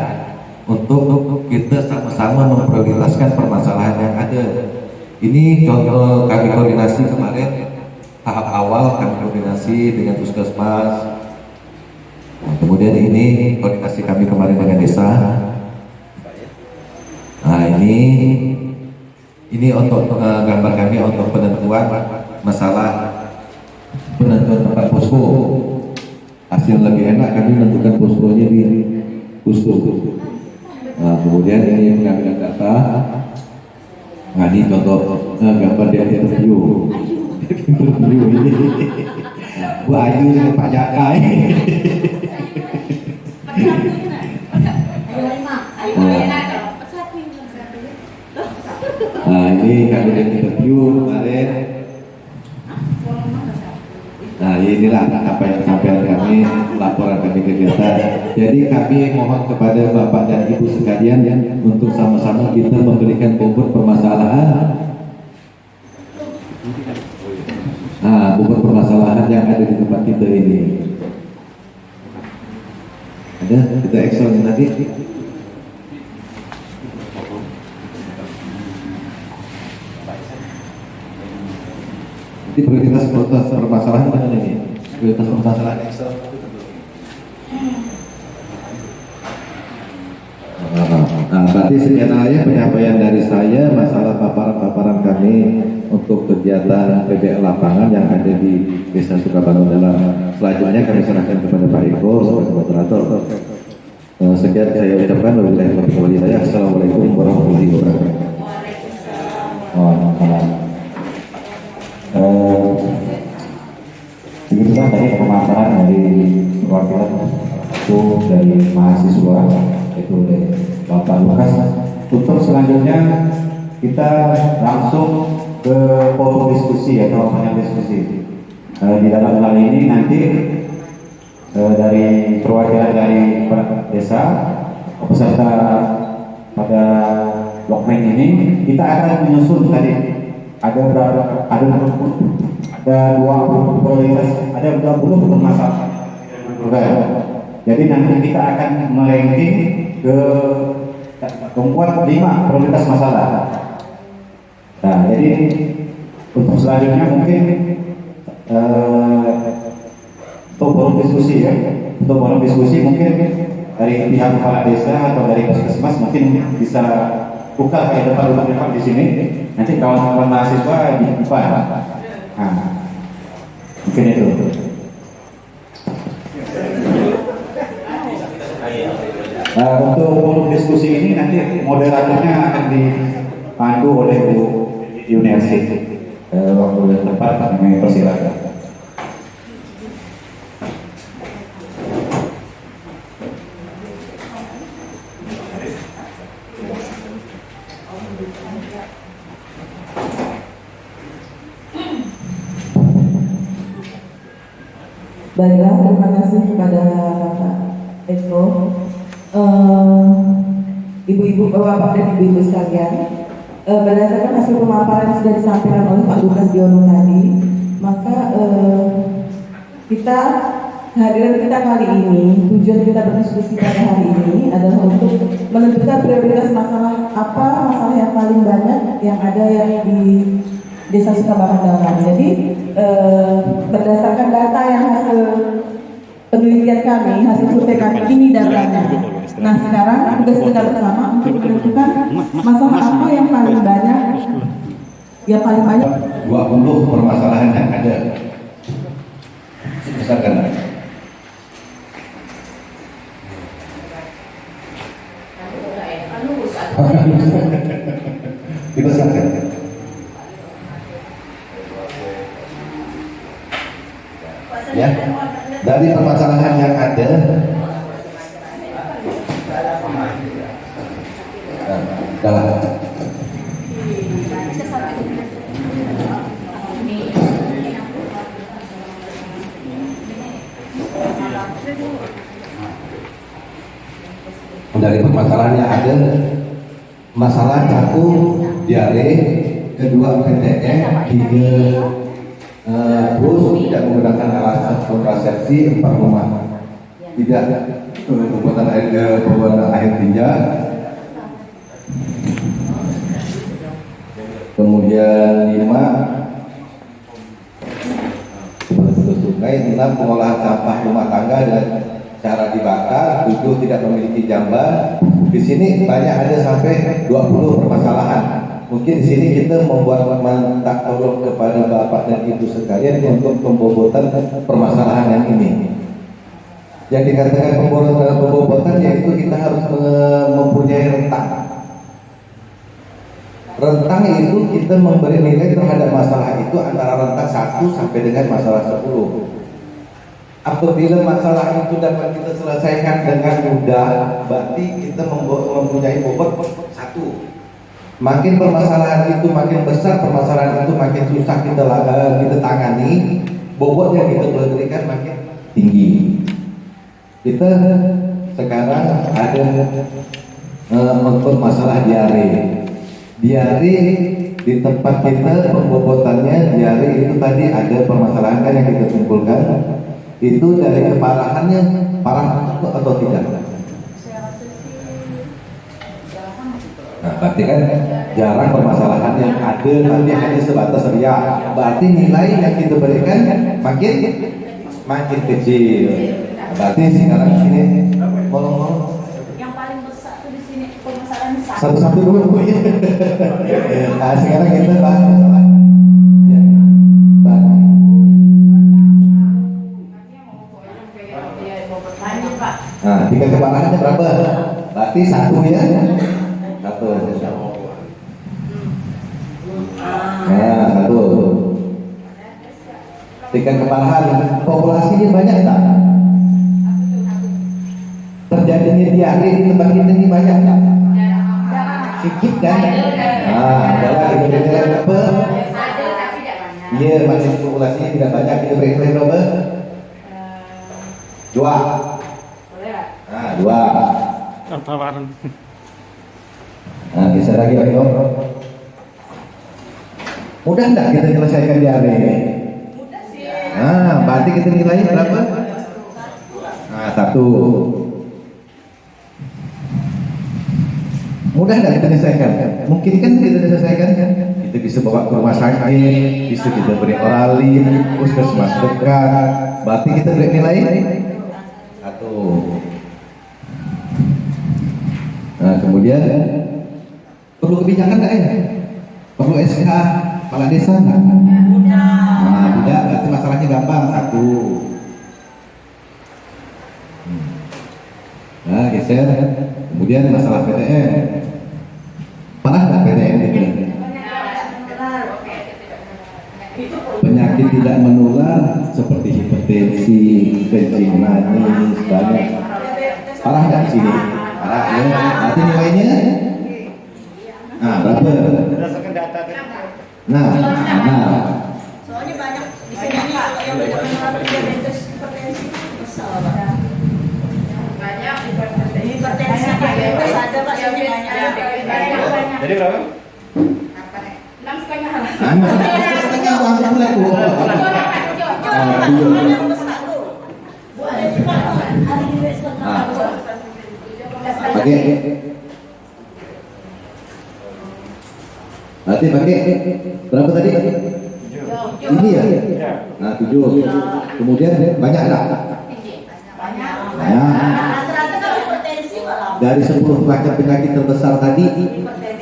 untuk kita sama-sama memprioritaskan permasalahan yang ada. Ini contoh kami koordinasi kemarin, tahap awal kami koordinasi dengan puskesmas. Nah, kemudian ini koordinasi kami kemarin dengan desa. Nah, ini untuk gambar kami untuk penentuan masalah penentuan tempat posko. Hasil lebih enak kami menentukan poskonya di posko. Nah, kemudian ini pengambilan data. Nah, ini contoh gambar dari interview. Interview ini Bu Ayu dengan Pak Jaka ini. Nah, ini kami dari interview kemarin. Nah, inilah apa yang disampaikan kami, laporan kami kegiatan. Jadi kami mohon kepada Bapak dan Ibu sekalian untuk sama-sama kita memberikan bobot permasalahan. Nah, bobot permasalahan yang ada di tempat kita ini. Ada kita Excel nanti. Jadi prioritas permasalahan mana ini? Prioritas permasalahan Excel. Nah, berarti sekian aja penyampaian dari saya masalah paparan-paparan kami untuk kegiatan PBL lapangan yang ada di Desa Sukabangun dalam. Selanjutnya kami serahkan kepada Pak Eko sebagai moderator. Sekian saya ucapkan wabillahi taufiq wal hidayah. Assalamualaikum warahmatullahi wabarakatuh. Waalaikumsalam. Begitulah tadi pemaparan dari perwakilan itu dari mahasiswa, itu dari Bapak Lukas. Untuk selanjutnya kita langsung ke forum diskusi atau panel diskusi. Di dalam hal ini nanti dari perwakilan dari desa peserta pada Lokmen ini kita akan menyusun tadi ada berapa, ada 20 prioritas, ada 20 permasalahan. Jadi nanti kita akan meranking ke membuat 5 prioritas masalah. Nah, jadi untuk selanjutnya mungkin untuk forum diskusi ya, untuk forum diskusi mungkin dari pihak kepala desa atau dari puskesmas mungkin bisa buka ke depan di sini. Nanti kawan-kawan mahasiswa di depan. Nah, mungkin itu. Untuk forum diskusi ini nanti moderatornya akan dipandu oleh Bu Yuniarsi. Waktu tepat kami persilakan. Baiklah, terima kasih kepada Bapak Eko. Ibu-ibu, bapak dan ibu-ibu sekalian, berdasarkan hasil pemaparan yang sudah disampaikan oleh Pak Lukas Diono tadi, maka kehadiran kita kali ini, tujuan kita berdiskusi pada hari ini adalah untuk menentukan prioritas masalah yang paling banyak yang ada di Desa Sukabakandalan. Jadi berdasarkan data yang hasil penelitian kami, hasil survei kami, ini datanya. Nah, sekarang tugas kita bersama untuk menentukan masalah apa yang paling banyak, 20 permasalahan yang ada. Misalkan dibesarkan. Ya, dari permasalahan yang ada, dari permasalahan yang ada, masalah cakup, diare, kedua PTM, 3 terus tidak menggunakan alat kontrasepsi, 4 rumah tidak pembuatan air tinja, kemudian 5 putus sungai, 6 pengolahan sampah rumah tangga dan cara dibakar, 7 tidak memiliki jamban. Di sini banyak ada sampai 20 permasalahan. Mungkin di sini kita minta tolong kepada Bapak dan Ibu sekalian untuk pembobotan permasalahan yang ini. Yang dikatakan pembobotan yaitu kita harus mempunyai rentang. Rentang itu kita memberi nilai terhadap masalah itu antara rentang 1 sampai dengan masalah 10. Apabila masalah itu dapat kita selesaikan dengan mudah, berarti kita mempunyai bobot 1. Makin permasalahan itu makin besar, permasalahan itu makin susah kita tangani, bobot yang kita berikan makin tinggi. Kita sekarang ada untuk masalah diare. Diare di tempat kita pembobotannya, diare itu tadi ada permasalahan kan yang kita kumpulkan. Itu dari keparahannya parah atau tidak? Nah, berarti kan jarang permasalahan yang ada tapi hanya sebatas riak. Berarti nilai yang kita berikan makin kecil. Berarti sekarang ini ngomong Yang paling besar tuh di sini permasalahan satu-satu dulu Bu. Nah, sekarang kita bahas nah, 3 keparahannya berapa? Berarti 1 ya? 1. Nah, 1. 3 keparahan. Populasinya banyak tak? Terjadinya diare di tempat kita ini banyak tak? Sedikit kan? Nah, adalah kita nilai berapa? Iya, masih populasinya tidak banyak. Kita beri nilai berapa? 2. Nah, 2. Nah, bisa lagi Pak Eko. Mudah enggak kita selesaikan diare ini? Mudah sih. Nah, berarti kita nilai berapa? Nah, 1. Mudah enggak kita selesaikan? Mungkin kan kita selesaikan kan? Kita bisa bawa ke rumah sakit, bisa kita beri oralin, puskesmas dekat. Berarti kita beri nilai 1. Nah, kemudian perlu kebijakan nggak ya? Perlu SK kepala desa nggak? Nah, tidak, berarti masalahnya gampang. 1. Nah, geser. Kemudian masalah PTM. Parah nggak PTM itu? Penyakit tidak menular seperti hipertensi, kencing manis, banyak. Parah nggak di sini? Parah ya. Nanti nilainya? Nah, berapa? Berdasarkan data tadi. Nah. Soalnya banyak di sini yang banyak mengalami diabetes, hipertensi Jadi berapa? 6,5 lah. Setengah uang bulan bu. Oke. Berarti pakai berapa tadi? Ini ya? Nah 7. Kemudian banyak nggak? Banyak. Dari 10 macam penyakit terbesar tadi,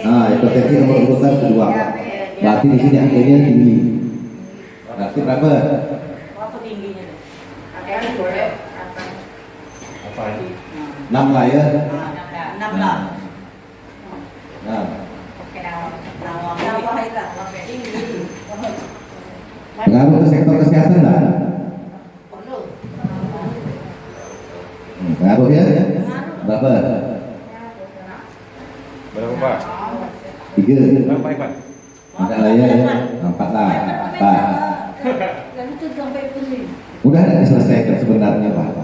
nah hipertensi nomor urutan kedua. Berarti di sini angkanya tinggi. Berarti berapa? Berapa tingginya? 6 lah ya. 6 lah. Nah, pengaruh ke sektor kesehatan lah. Pengaruh ya? Berapa? Berapa Pak? 3. Berapa Pak? Enggak lah ya, 4 lah. 4. Mudah nggak diselesaikan sebenarnya Pak?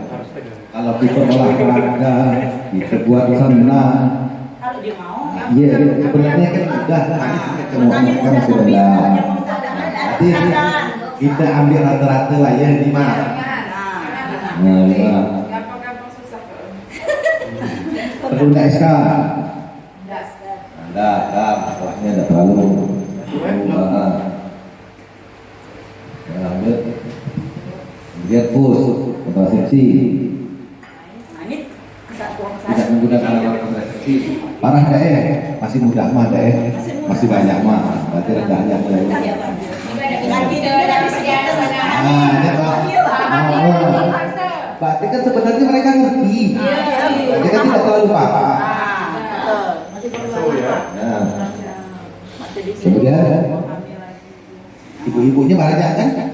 Kalau kita olahraga, kita buat senam, Kalau dia mau. iya sebenarnya kan mudah, hanya kita semua kan sudah. Nanti kita ambil rata-rata lah ya 5. Nah 5. Gampang-gampang susah kok. Perlu nggak SK? Enggak, masalahnya enggak terlalu. Kemudian push, kontrasepsi. Ini kesatuan Tidak menggunakan alat kontrasepsi. Parah deh, masih mudah mah deh, masih banyak mah. Berarti rendahnya deh. Nah, ini Pak. Berarti kan sebenarnya mereka ngerti. Berarti kan tidak terlalu paham. Nah, kemudian ibu-ibunya banyak kan? Nah,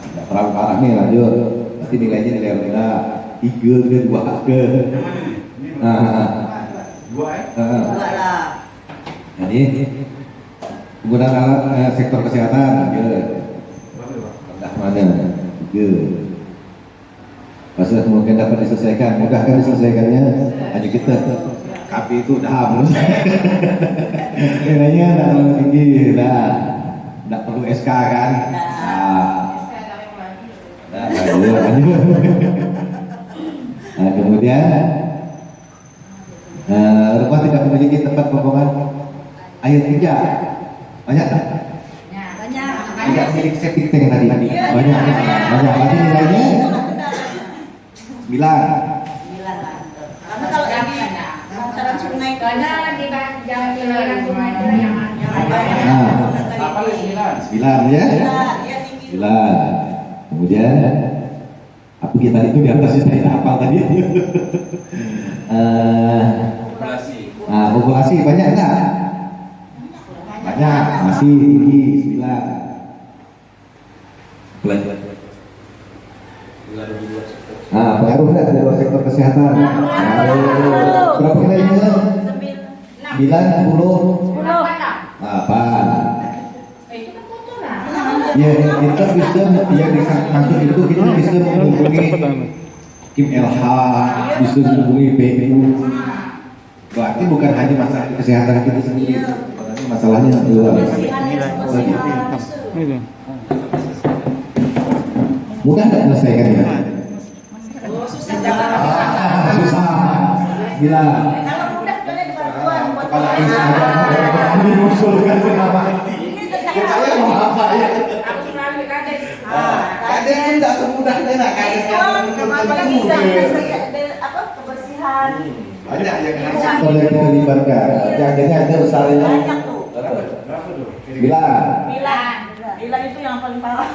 tidak terlalu parah nih lanjut. Nanti nilainya nilai rendah 3 ke 2 ke. Nah, 2 ya? jadi penggunaan alat sektor kesehatan ya. Rendah mana? 3. Masa mungkin dapat diselesaikan, mudah kan diselesaikannya? Hanya kita KB itu dah nilainya tidak terlalu tinggi, tidak perlu SK kan? Lanjut. Nah, kemudian rumah tidak memiliki tempat pembuangan air tidak banyak tak? Tidak milik septic tank tadi banyak. Tadi nilainya 9. Karena kalau yang bantaran sungai itu Karena di jalan pinggiran sungai itu yang Nah, 9 ya? 9. Kemudian apa kita itu di atasnya saya hafal tadi? Populasi banyak enggak? Banyak, masih tinggi 9. Pengaruh enggak dari luar sektor kesehatan? Berapa nilainya? 9, 10, 8. itu kan kotoran. Ya, kita bisa yang dimaksud itu kita bisa menghubungi Kim LH, bisa menghubungi PU. Berarti bukan hanya masalah kesehatan kita sendiri, berarti masalahnya luar. Mudah nggak menyelesaikannya? Susah. Gila. kalau mudah sebenarnya di bantuan buat Kepala desa ada yang mengusulkan kenapa nanti? Saya mau apa ya? Aku selalu kades. Kades itu tidak semudah nak kades apalagi bisa apa kebersihan banyak yang sektor yang kita libatkan. Akhirnya ada usahanya. banyak tuh. Bilang itu yang paling parah.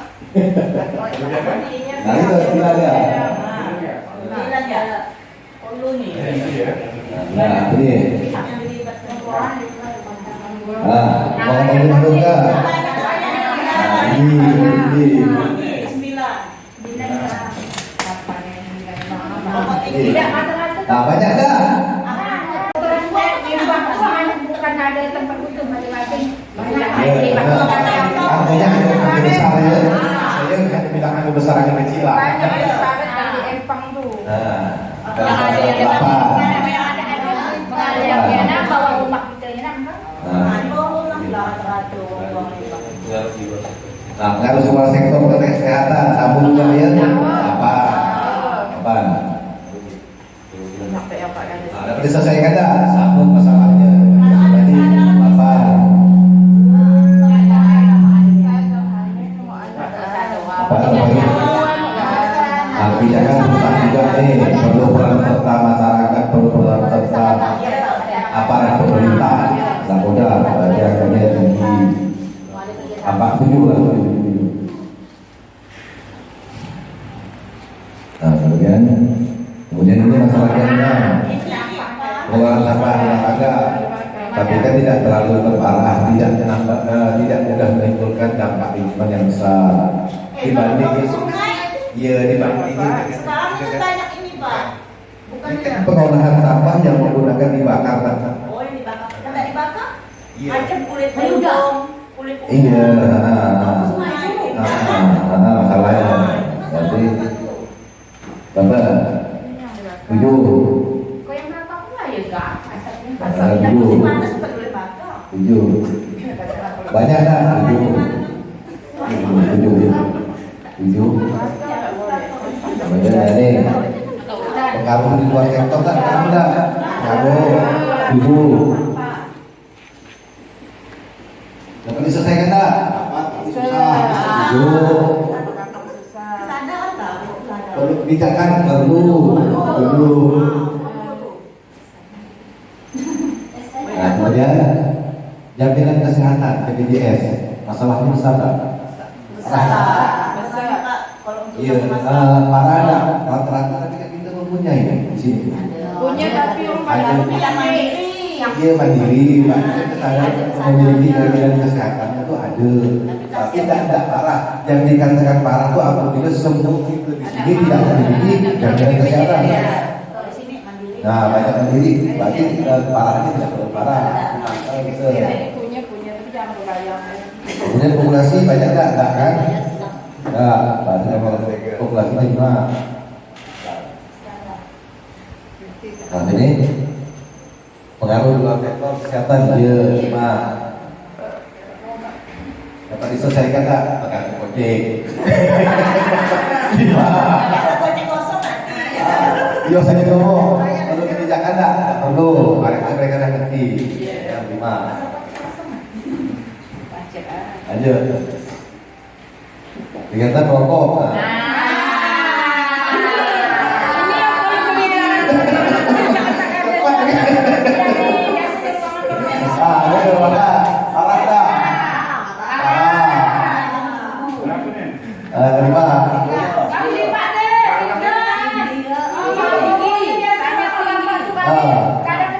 Nah itu bilang ya. Bilang ya. Perlu nih. Nah ini. Yang dilibatkan orang Mau menentukan. Ini. Tidak macam-macam. Nah banyak dah. Bukan ada tempat khusus masing-masing. Banyak yang besar ya. Saya nggak bilang yang besar yang kecil lah. Banyak yang sawit dari empang tuh. Nah, Yang ada yang apa? ada yang bawa rumah kita ini Nah, pengaruh semua sektor kesehatan, sabun juga ya, apa? Nah, dapat diselesaikan dah, sabun masalahnya. Jadi apa? Kebijakan pusat juga nih, perlu peran serta masyarakat, perlu peran serta aparat pemerintah, nakoda, harganya tinggi. Apa setuju lah? Nah, kemudian ini masalahnya pengelolaan sampah yang ada, tapi kan tidak terlalu berparah, tidak mudah menimbulkan dampak lingkungan yang besar dibanding dibanding banyak ini Pak. pengolahan sampah yang menggunakan dibakar. Oh, yang dibakar. Enggak dibakar? Iya. Ada kulit udang, kulit udang. Iya, masalahnya. Jadi, Bapak, setuju? Kau yang bakar pula ya kak? Asalnya Asalnya musim panas Pak boleh bakar. Setuju. Banyak dah, setuju. Kemudian ini pengaruh di luar sektor tak ada. Setuju. Dapat diselesaikan tak? Setuju. Perlu kebijakan perlu. Nah, kemudian jaminan kesehatan BPJS masalahnya besar tak? Iya, parah ada rata-rata tapi kan kita mempunyai di sini. punya tapi orang pada punya mandiri. Iya mandiri, saya memiliki jaminan kesehatan itu ada, tapi tidak parah. Yang dikatakan parah itu apabila semua itu di sini tidak memiliki jaminan kesehatan. Nah, banyak mandiri, berarti parahnya tidak terlalu parah. Punya tapi jangan berbayar. Kemudian populasi banyak tak kan? Enggak, banyak populasinya cuma. Nah ini pengaruh dalam sektor kesehatan dia cuma dapat diselesaikan tak? Pakai gojek. Iya saya ngomong perlu kebijakan tak? Perlu, mereka dah ngerti. Yang lima. Lanjut. Kegiatan rokok.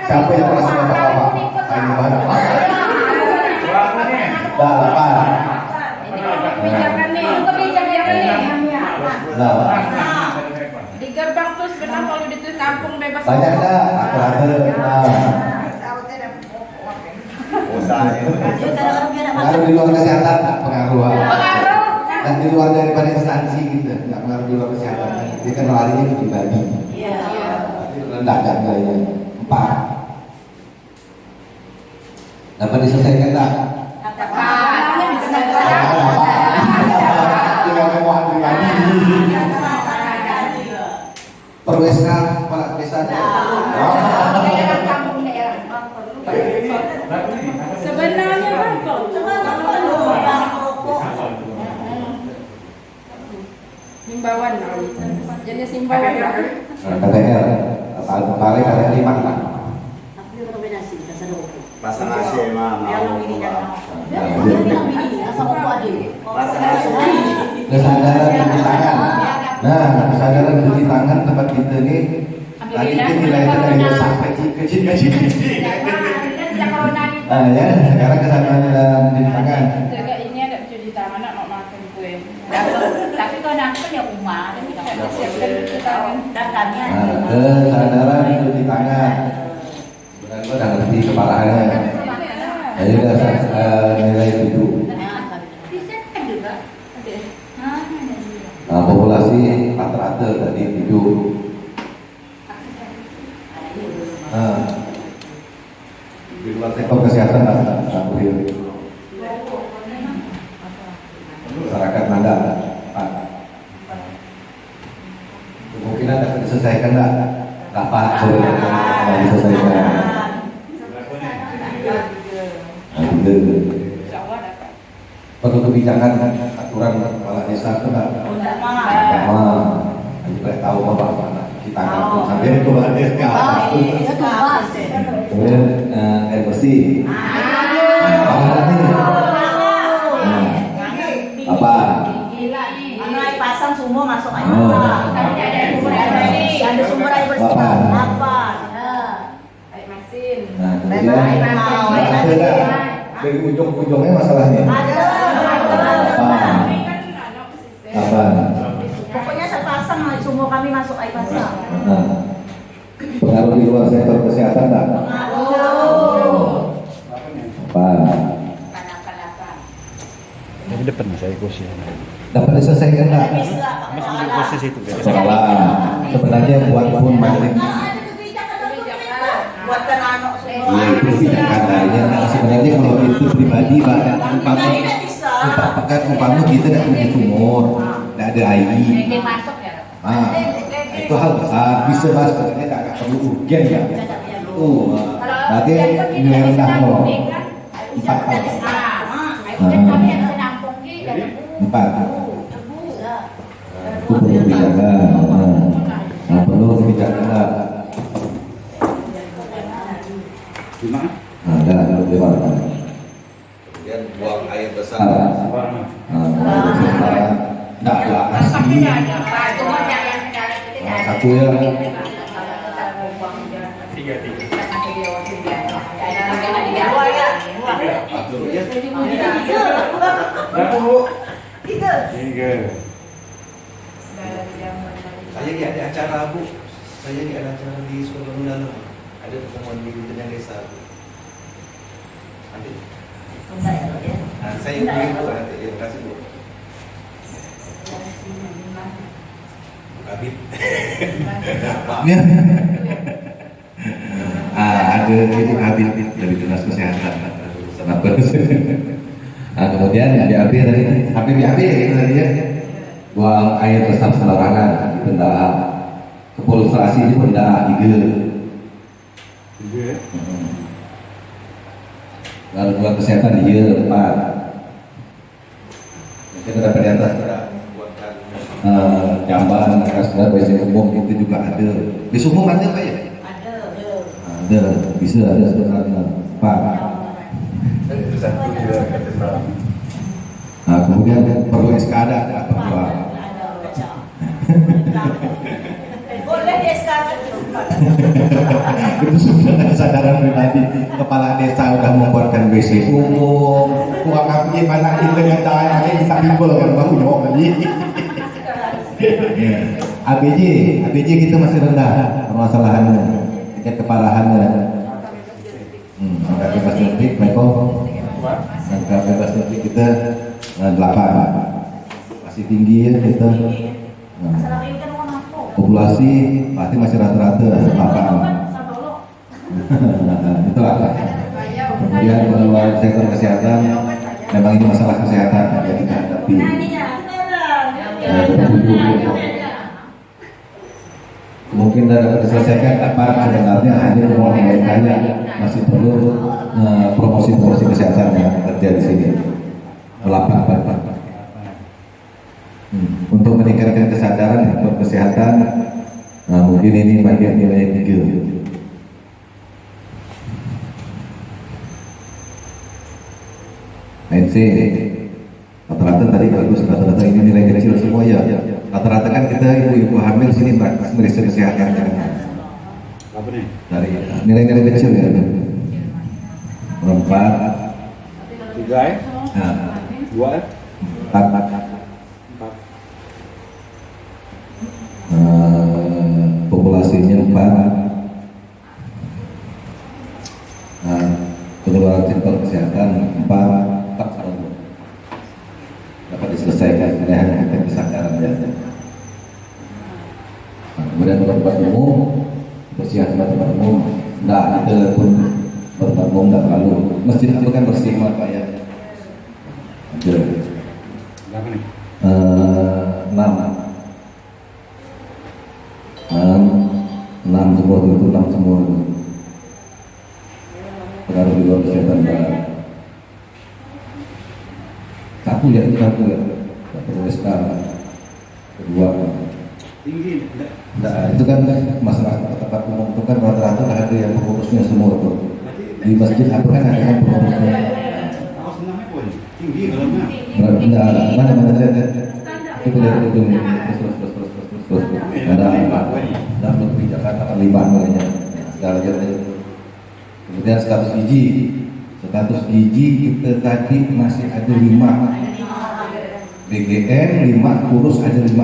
Siapa yang pernah sudah bapak? Ini mana? Dah 8. Nah, Di gerbang tuh sebenarnya kalau di kampung bebas. banyak dah aku ada. Pengaruh di luar kesehatan tak pengaruh. Dan di luar daripada instansi gitu, nggak pengaruh di luar kesehatan. Dia kan larinya ke pribadi. Berarti rendah harganya 4. Dapat diselesaikan tak? Dengan kemohon pribadi. Perlu SK kepala desa. Sebenarnya rokok. Himbauan, jenis himbauan. KTR, tahun kemarin ada 5 lah. Pasang AC mah mau. Kesadaran cuci tangan. Nah, kesadaran cuci tangan tempat kita ini tadi kita nilainya dari besar kecil. Nah ya, sekarang kesadaran dalam cuci tangan. Ini ada cuci tangan, nak mau makan kue. Tapi kalau nak kan ya rumah, Siapkan cuci tangan. dan kami Nah, kesadaran cuci tangan. Sebenarnya udah ngerti keparahannya. Jadi udah nilai 7. Nah, populasi rata-rata tadi 7. Nah, di luar sektor kesehatan tak real. diselesaikan enggak? Dapat boleh diselesaikan. Perlu kebijakan aturan kepala desa itu enggak? Sama juga tahu Bapak kita akan sampai kepala desa. Kemudian air bersih. Apa? Pasang semua masuk air bersih. Ada sumber air bersih. Apa? Air masin. Nah, kemudian dari ujung-ujungnya masalahnya. Apa? Pokoknya sepasang semua kami masuk air pasang. Pengaruh di luar sektor kesehatan tak? Apa? Di depan saya kursi. Dapat diselesaikan tak? Soalan sebenarnya buat pun maling. Buatkan anak semua. Iya itu kebijakan lainnya. Sebenarnya kalau itu pribadi Pak, umpama kita tidak punya sumur, tidak ada air. Itu hal besar. Bisa mas, sebenarnya tak perlu urgen ya. Berarti nilai rendah loh. 4. Itu perlu kebijakan. Nah, perlu kebijakan lah. Ada lewat. Kemudian buang air besar. Tidak ada asli. Satu ya. Tiga. Saya di ada acara Bu. Saya di ada acara di sekolah mendalam. Ada pertemuan di Kementerian Desa. Nanti. Nah, saya beri Bu nanti. Terima kasih Bu. Habib. Ya. Ada itu Habib dari Dinas Kesehatan. Sangat bagus. Nah, kemudian BAB tadi, sampai BAB itu tadi ya. Buang air besar sembarangan di benda. Kepolustrasi di benda 3. Lalu buat kesehatan dia 4. Mungkin ada di atas jamban, kasar, WC umum itu juga ada. Di umum ada Pak ya? Ada, bisa ada sebenarnya Pak. Nah, kemudian perlu SKAD ada perlu. Boleh di sekarang. Itu sudah kesadaran pribadi. Kepala desa udah membuatkan WC umum. Uang kami mana kita ngetahui bisa timbul kan baru nyok lagi. ABJ kita masih rendah permasalahannya, tingkat keparahannya. Angka bebas nyuntik, angka bebas nyuntik kita 8, masih tinggi ya kita. Populasi pasti masih rata-rata 8. Itulah. Kemudian pengelolaan sektor kesehatan, memang ini masalah kesehatan yang kita hadapi. Mungkin dapat diselesaikan apa sebenarnya hanya mengurangi masih perlu promosi kesehatan yang terjadi di sini. Untuk meningkatkan kesadaran kesehatan, mungkin ini bagian nilai 3. NC rata-rata tadi bagus, rata-rata ini nilai kecil semua ya. Rata-rata kan kita ibu-ibu hamil sini meriksa kesehatan dari nilai-nilai kecil ya. 4, 3 ya? 2 ya? 4. Populasinya 4. Pengeluaran sektor kesehatan 4 dapat diselesaikan dengan kesadaran ya. Kemudian tempat umum, bersihan tempat umum, tidak ada pun tempat umum tidak terlalu. Masjid itu kan bersih Pak ya. Ada. Berapa nih? 6. 6 semua itu 6 semua pengaruh di luar kesehatan barat. Satu ya SK. Kedua Tinggi. nah, itu kan masalah tempat umum itu kan rata-rata ada yang pengurusnya semua tuh. Di masjid apa kan ada yang pengurusnya. Awas namanya pun tinggi kalau Mana saya itu dari itu terus ada dalam kebijakan akan lima namanya segala jalan. Kemudian status gizi kita tadi masih ada 5 BGM 5 kurus ada 55.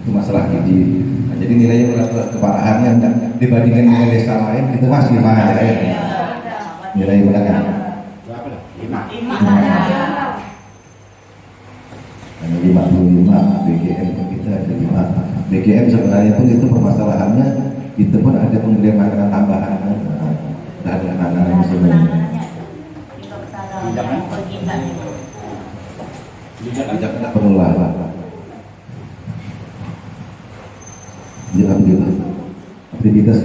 Itu masalah gizi. Nah, jadi nilainya keparahannya dibandingkan dengan desa lain kita masih 5 aja ya. Nilai menengah. berapa dah? 5. Hanya 55 BGM kita ada 5. BGM sebenarnya pun itu permasalahannya kita pun ada pemberian makanan tambahan ada makanan sebenarnya. Bijak tidak perlu lah. Jangan juga. Aktivitas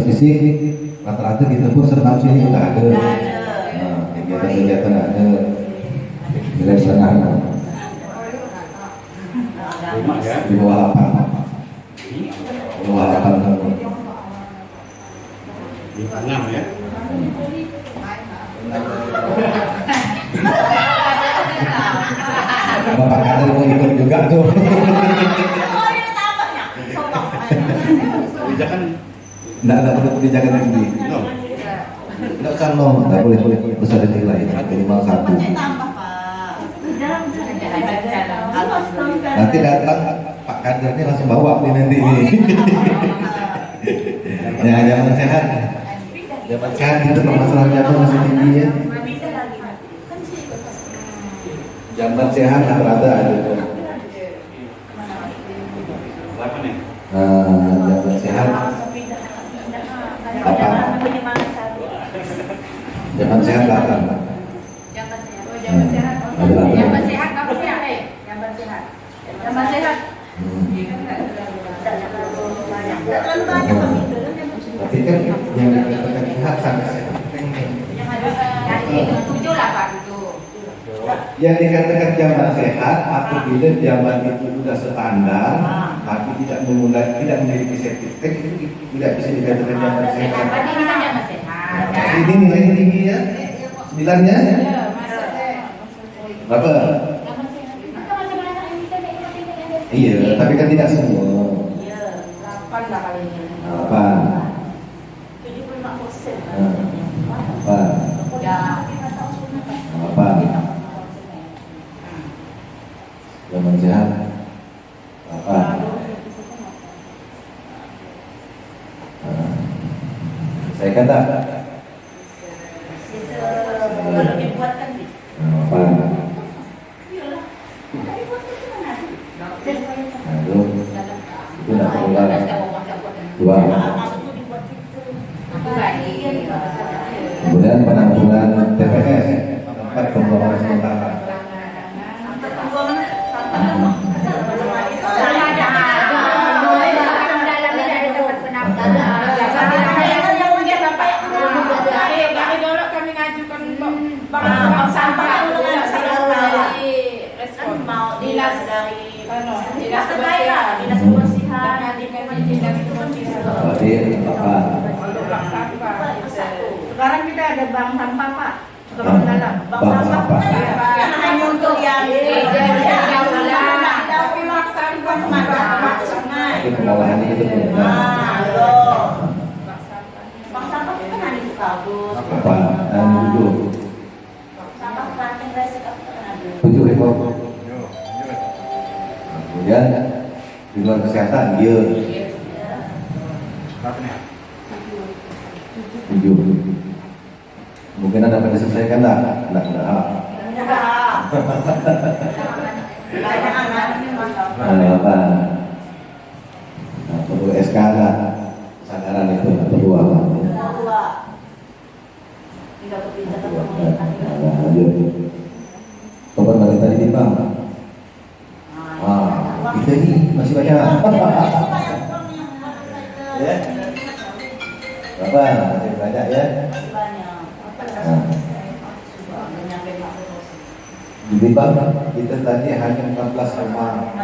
fisik rata-rata kita pun senam sini udah ada. Nah, kegiatan-kegiatan ada nilai setengah di bawah 8 6 ya. Bapak kader mau ikut juga tuh. Kebijakan Nggak perlu kebijakan yang tinggi. no. Nggak kan no, nggak boleh besar dari nilai minimal 1. Nanti datang Pak Kader ini langsung bawa nih nanti ini. Ya zaman sehat itu permasalahan zaman masih tinggi ya. Zaman sehat rata-rata ada. Berapa nih? Zaman sehat apa? Zaman sehat 8. Jamban sehat apa sehat? Jamban sehat. Tapi kan yang dikatakan sehat sampai sehat. Tujuh lah Pak itu. Yang dikatakan zaman sehat apabila zaman itu sudah standar, tapi tidak memiliki sertifikat itu tidak bisa dikatakan zaman sehat. Berarti ini kan jamban sehat. Ini nilainya tinggi ya, 9-nya. Berapa? Iya, tapi kan tidak semua. 8 lah kali ini. 8. 8. Zaman sehat. 8. Saya kata Kalau dibuatkan di 8. Lalu itu tidak perlu lagi. 2. Kemudian penampungan TPS tempat pembuangan sementara. Berarti apa? Sekarang kita ada bank sampah Pak. Bank dalam. Bank sampah. Hanya untuk yang Itu pengolahan itu tuh. Bank sampah itu kan ada bagus. Apa? Dan 7. Sampah plastik resik apa kan ada. 7 ekor. Kemudian di luar kesehatan dia 7. Mungkin dapat diselesaikan dah. Nah. Banyak anaknya masalah. Apa? Nah, perlu SK lah. Kesadaran itu perlu apa? Tidak berbicara Lanjut. Kapan balik tadi di bank? masih banyak ya. banyak. Nah, di Bimbang kita tadi hanya 14 rumah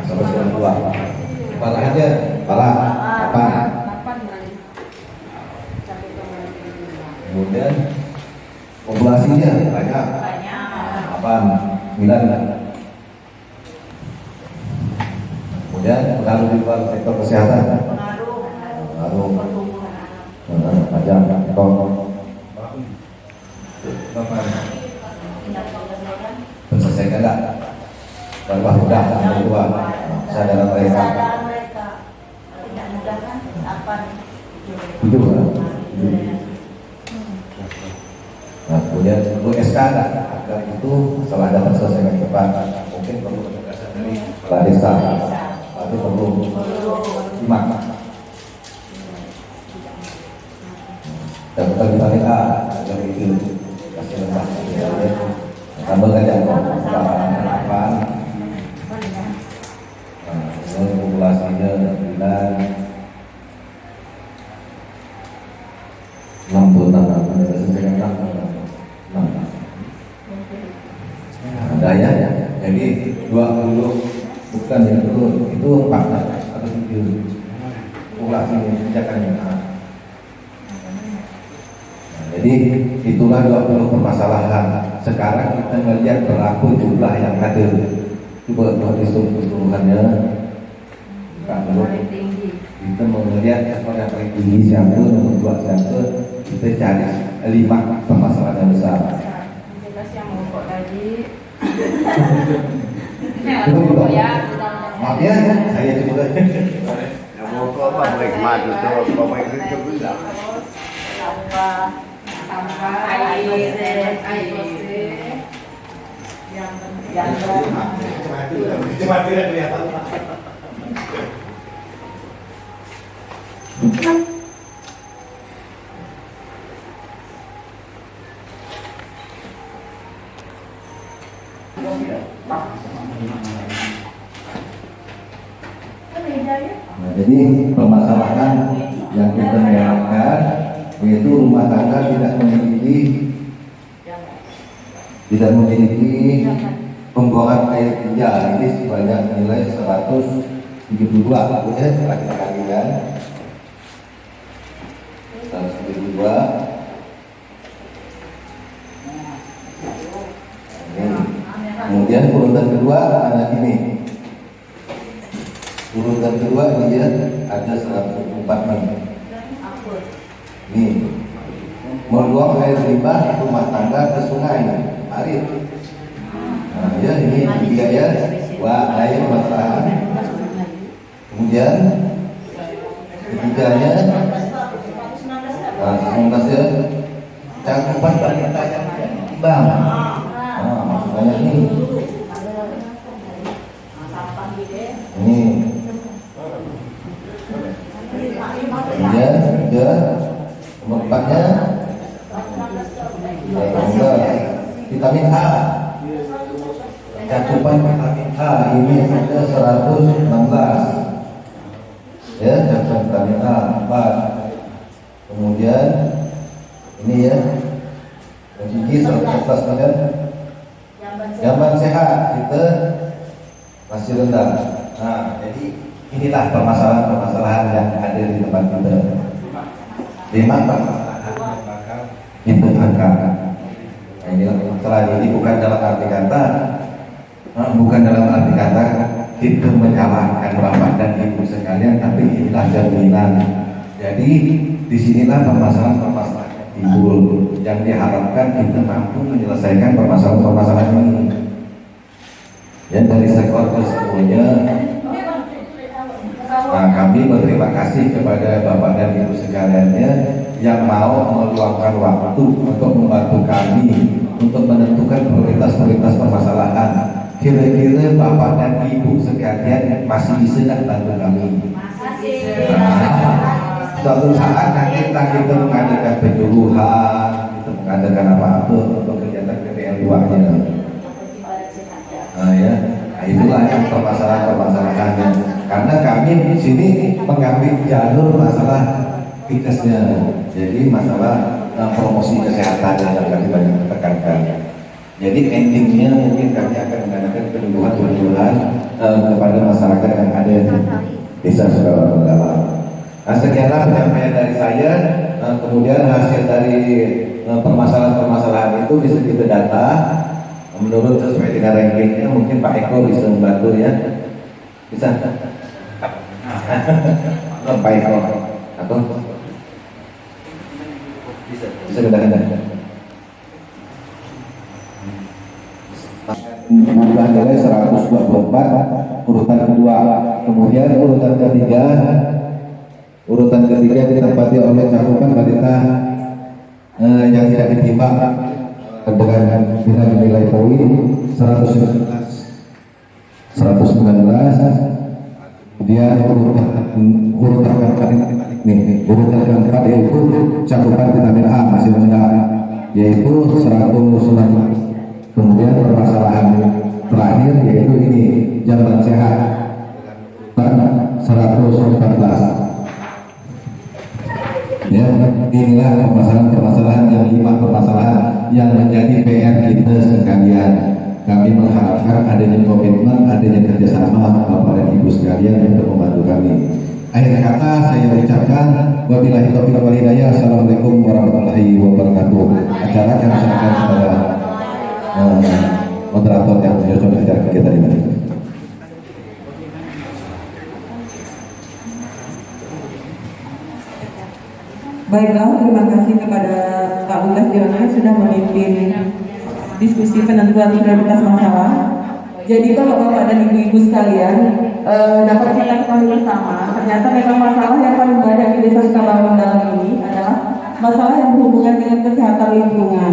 sama 92. Kepala aja, kepala apa? Kemudian populasinya banyak. 8, 9. Kemudian pengaruh di luar sektor kesehatan. Pengaruh. Pajak, ekor. Selesaikan enggak? Berubah mudah sampai dua. Kesadaran mereka. Tidak mudah kan? Apa? Tujuh. Nah, kemudian perlu SK enggak? Agar itu setelah dapat selesaikan cepat. Mungkin perlu penegasan dari kepala desa. Tapi perlu simak. Dan kita vitamin A agar itu kasih lemak. Tambah aja harapan. Populasinya 66 ada ya, jadi 20 bukan yang turun, itu 4 atau 7 populasi kebijakannya. Jadi itulah 20 permasalahan. Sekarang kita melihat berapa jumlah yang ada. Coba buat hitung keseluruhannya. Kita mau melihat yang paling tinggi siapa, nomor 2 siapa. Kita cari 5 permasalahan yang besar. Yang mogok tadi. Maaf ya, saya coba. Yang mau ke apa? Mereka maju tuh, apa mereka itu juga. Sampah, air bersih. Yang Cuma tidak kelihatan. Nah, jadi permasalahan yang kita lihatkan yaitu rumah tangga tidak memiliki pembuangan air tinja ini sebanyak nilai 172 ya kalian 172. Kemudian urutan kedua ada ini. Urutan kedua dia ada 104 nih. Nih, membuang air limbah rumah tangga ke sungai, air. Nah, ya ini tiga ya, dua air masalah. Kemudian ketiganya, 19 ya, cakupan balita yang timbang. Nah, maksudnya ini. Ini. Kemudian tiga. Nomor 4-nya vitamin A. Cakupan vitamin A ini ada 116. Ya, cakupan vitamin A 4. Kemudian ini ya, gigi 114 kan. Jamban sehat kita masih rendah. Nah, jadi inilah permasalahan-permasalahan yang ada di tempat kita. 5 permasalahan yang bakal itu angka. Nah, inilah permasalahan ini bukan dalam arti kata kita menyalahkan bapak dan ibu sekalian, tapi inilah jaminan. Jadi disinilah permasalahan-permasalahan yang timbul yang diharapkan kita mampu menyelesaikan permasalahan-permasalahan ini. Dan dari sektor semuanya. Nah, kami berterima kasih kepada Bapak dan Ibu sekaliannya yang mau meluangkan waktu untuk membantu kami untuk menentukan prioritas-prioritas permasalahan. Kira-kira Bapak dan Ibu sekalian masih bisa tak bantu kami? Suatu saat nanti kita mengadakan penyuluhan, kita mengadakan apa-apa untuk kegiatan PPL2-nya. Nah ya, itulah yang permasalahan-permasalahannya. Karena kami di sini mengambil jalur masalah tikesnya. Jadi masalah promosi kesehatan yang kami banyak tekankan. Jadi endingnya mungkin kami akan mengadakan penyuluhan kepada masyarakat yang ada di Desa Sukamanunggalang. Nah, sekianlah penyampaian dari saya. Kemudian hasil dari permasalahan-permasalahan itu bisa kita data menurut sesuai dengan rankingnya. Mungkin Pak Eko bisa membantu ya. Bisa? Pak Eko atau bisa bedakan. Jumlah nilai 124 urutan kedua. Kemudian urutan ketiga ditempati oleh cakupan balita yang tidak ditimbang dengan nilai poin 119. Kemudian urutan keempat yaitu cakupan vitamin A masih rendah yaitu 119. Kemudian permasalahan terakhir yaitu ini jamban sehat 114. Ya, inilah permasalahan-permasalahan yang 5 permasalahan yang menjadi PR kita sekalian. Kami mengharapkan adanya komitmen, adanya kerjasama Bapak dan Ibu sekalian untuk membantu kami. Akhir kata saya ucapkan wabillahi taufiq wal hidayah. Assalamualaikum warahmatullahi wabarakatuh. Acara yang serahkan kepada moderator yang menyusun acara kegiatan ini. Baiklah, terima kasih kepada Pak Lukas Diono yang sudah memimpin diskusi penentuan prioritas masalah. Jadi Bapak dan Ibu-Ibu sekalian, dapat kita ketahui bersama, ternyata memang masalah yang paling banyak di Desa Sukamanunggalang ini adalah masalah yang berhubungan dengan kesehatan lingkungan.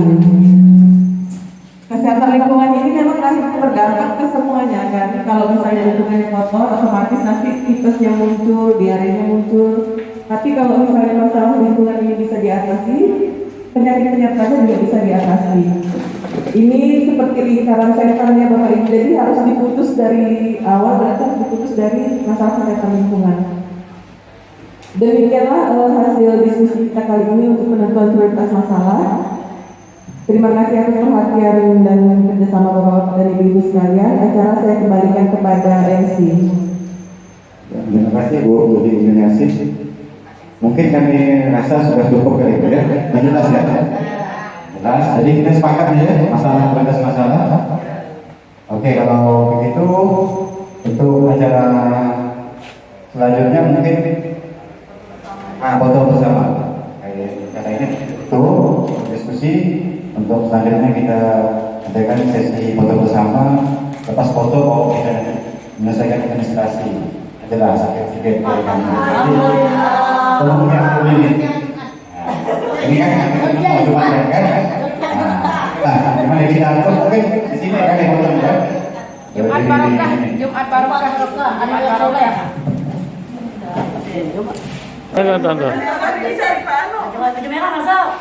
Kesehatan lingkungan ini memang akhirnya berdampak ke semuanya kan. Kalau misalnya lingkungannya kotor, otomatis nanti tipesnya muncul, diarenya muncul. Tapi kalau misalnya masalah lingkungan ini bisa diatasi, penyakit-penyakit juga bisa diatasi. Ini seperti lingkaran setannya Bapak Ibu, jadi harus diputus dari awal, berarti harus diputus dari masalah kesehatan lingkungan. Demikianlah hasil diskusi kita kali ini untuk penentuan prioritas masalah. Terima kasih atas perhatian dan kerjasama Bapak-Bapak dan Ibu-Ibu sekalian. Acara saya kembalikan kepada MC. Terima kasih Bu Budi Yuniasih. Mungkin kami rasa sudah cukup kali ya. Jelas ya. Jelas. Jadi kita sepakat ya masalah prioritas masalah. Oke, kalau begitu untuk acara selanjutnya mungkin foto bersama. Kata ini itu diskusi. Untuk selanjutnya kita adakan sesi foto bersama. Lepas foto kita menyelesaikan administrasi. Jelas sakit-sakit dari kami. Tolong yang ini. Ini kan kita cuma kan. Nah, gimana kita atur? Oke, di sini kan yang foto ya. Jumat Barokah. Jumat Barokah. Tunggu. Jumat merah masuk.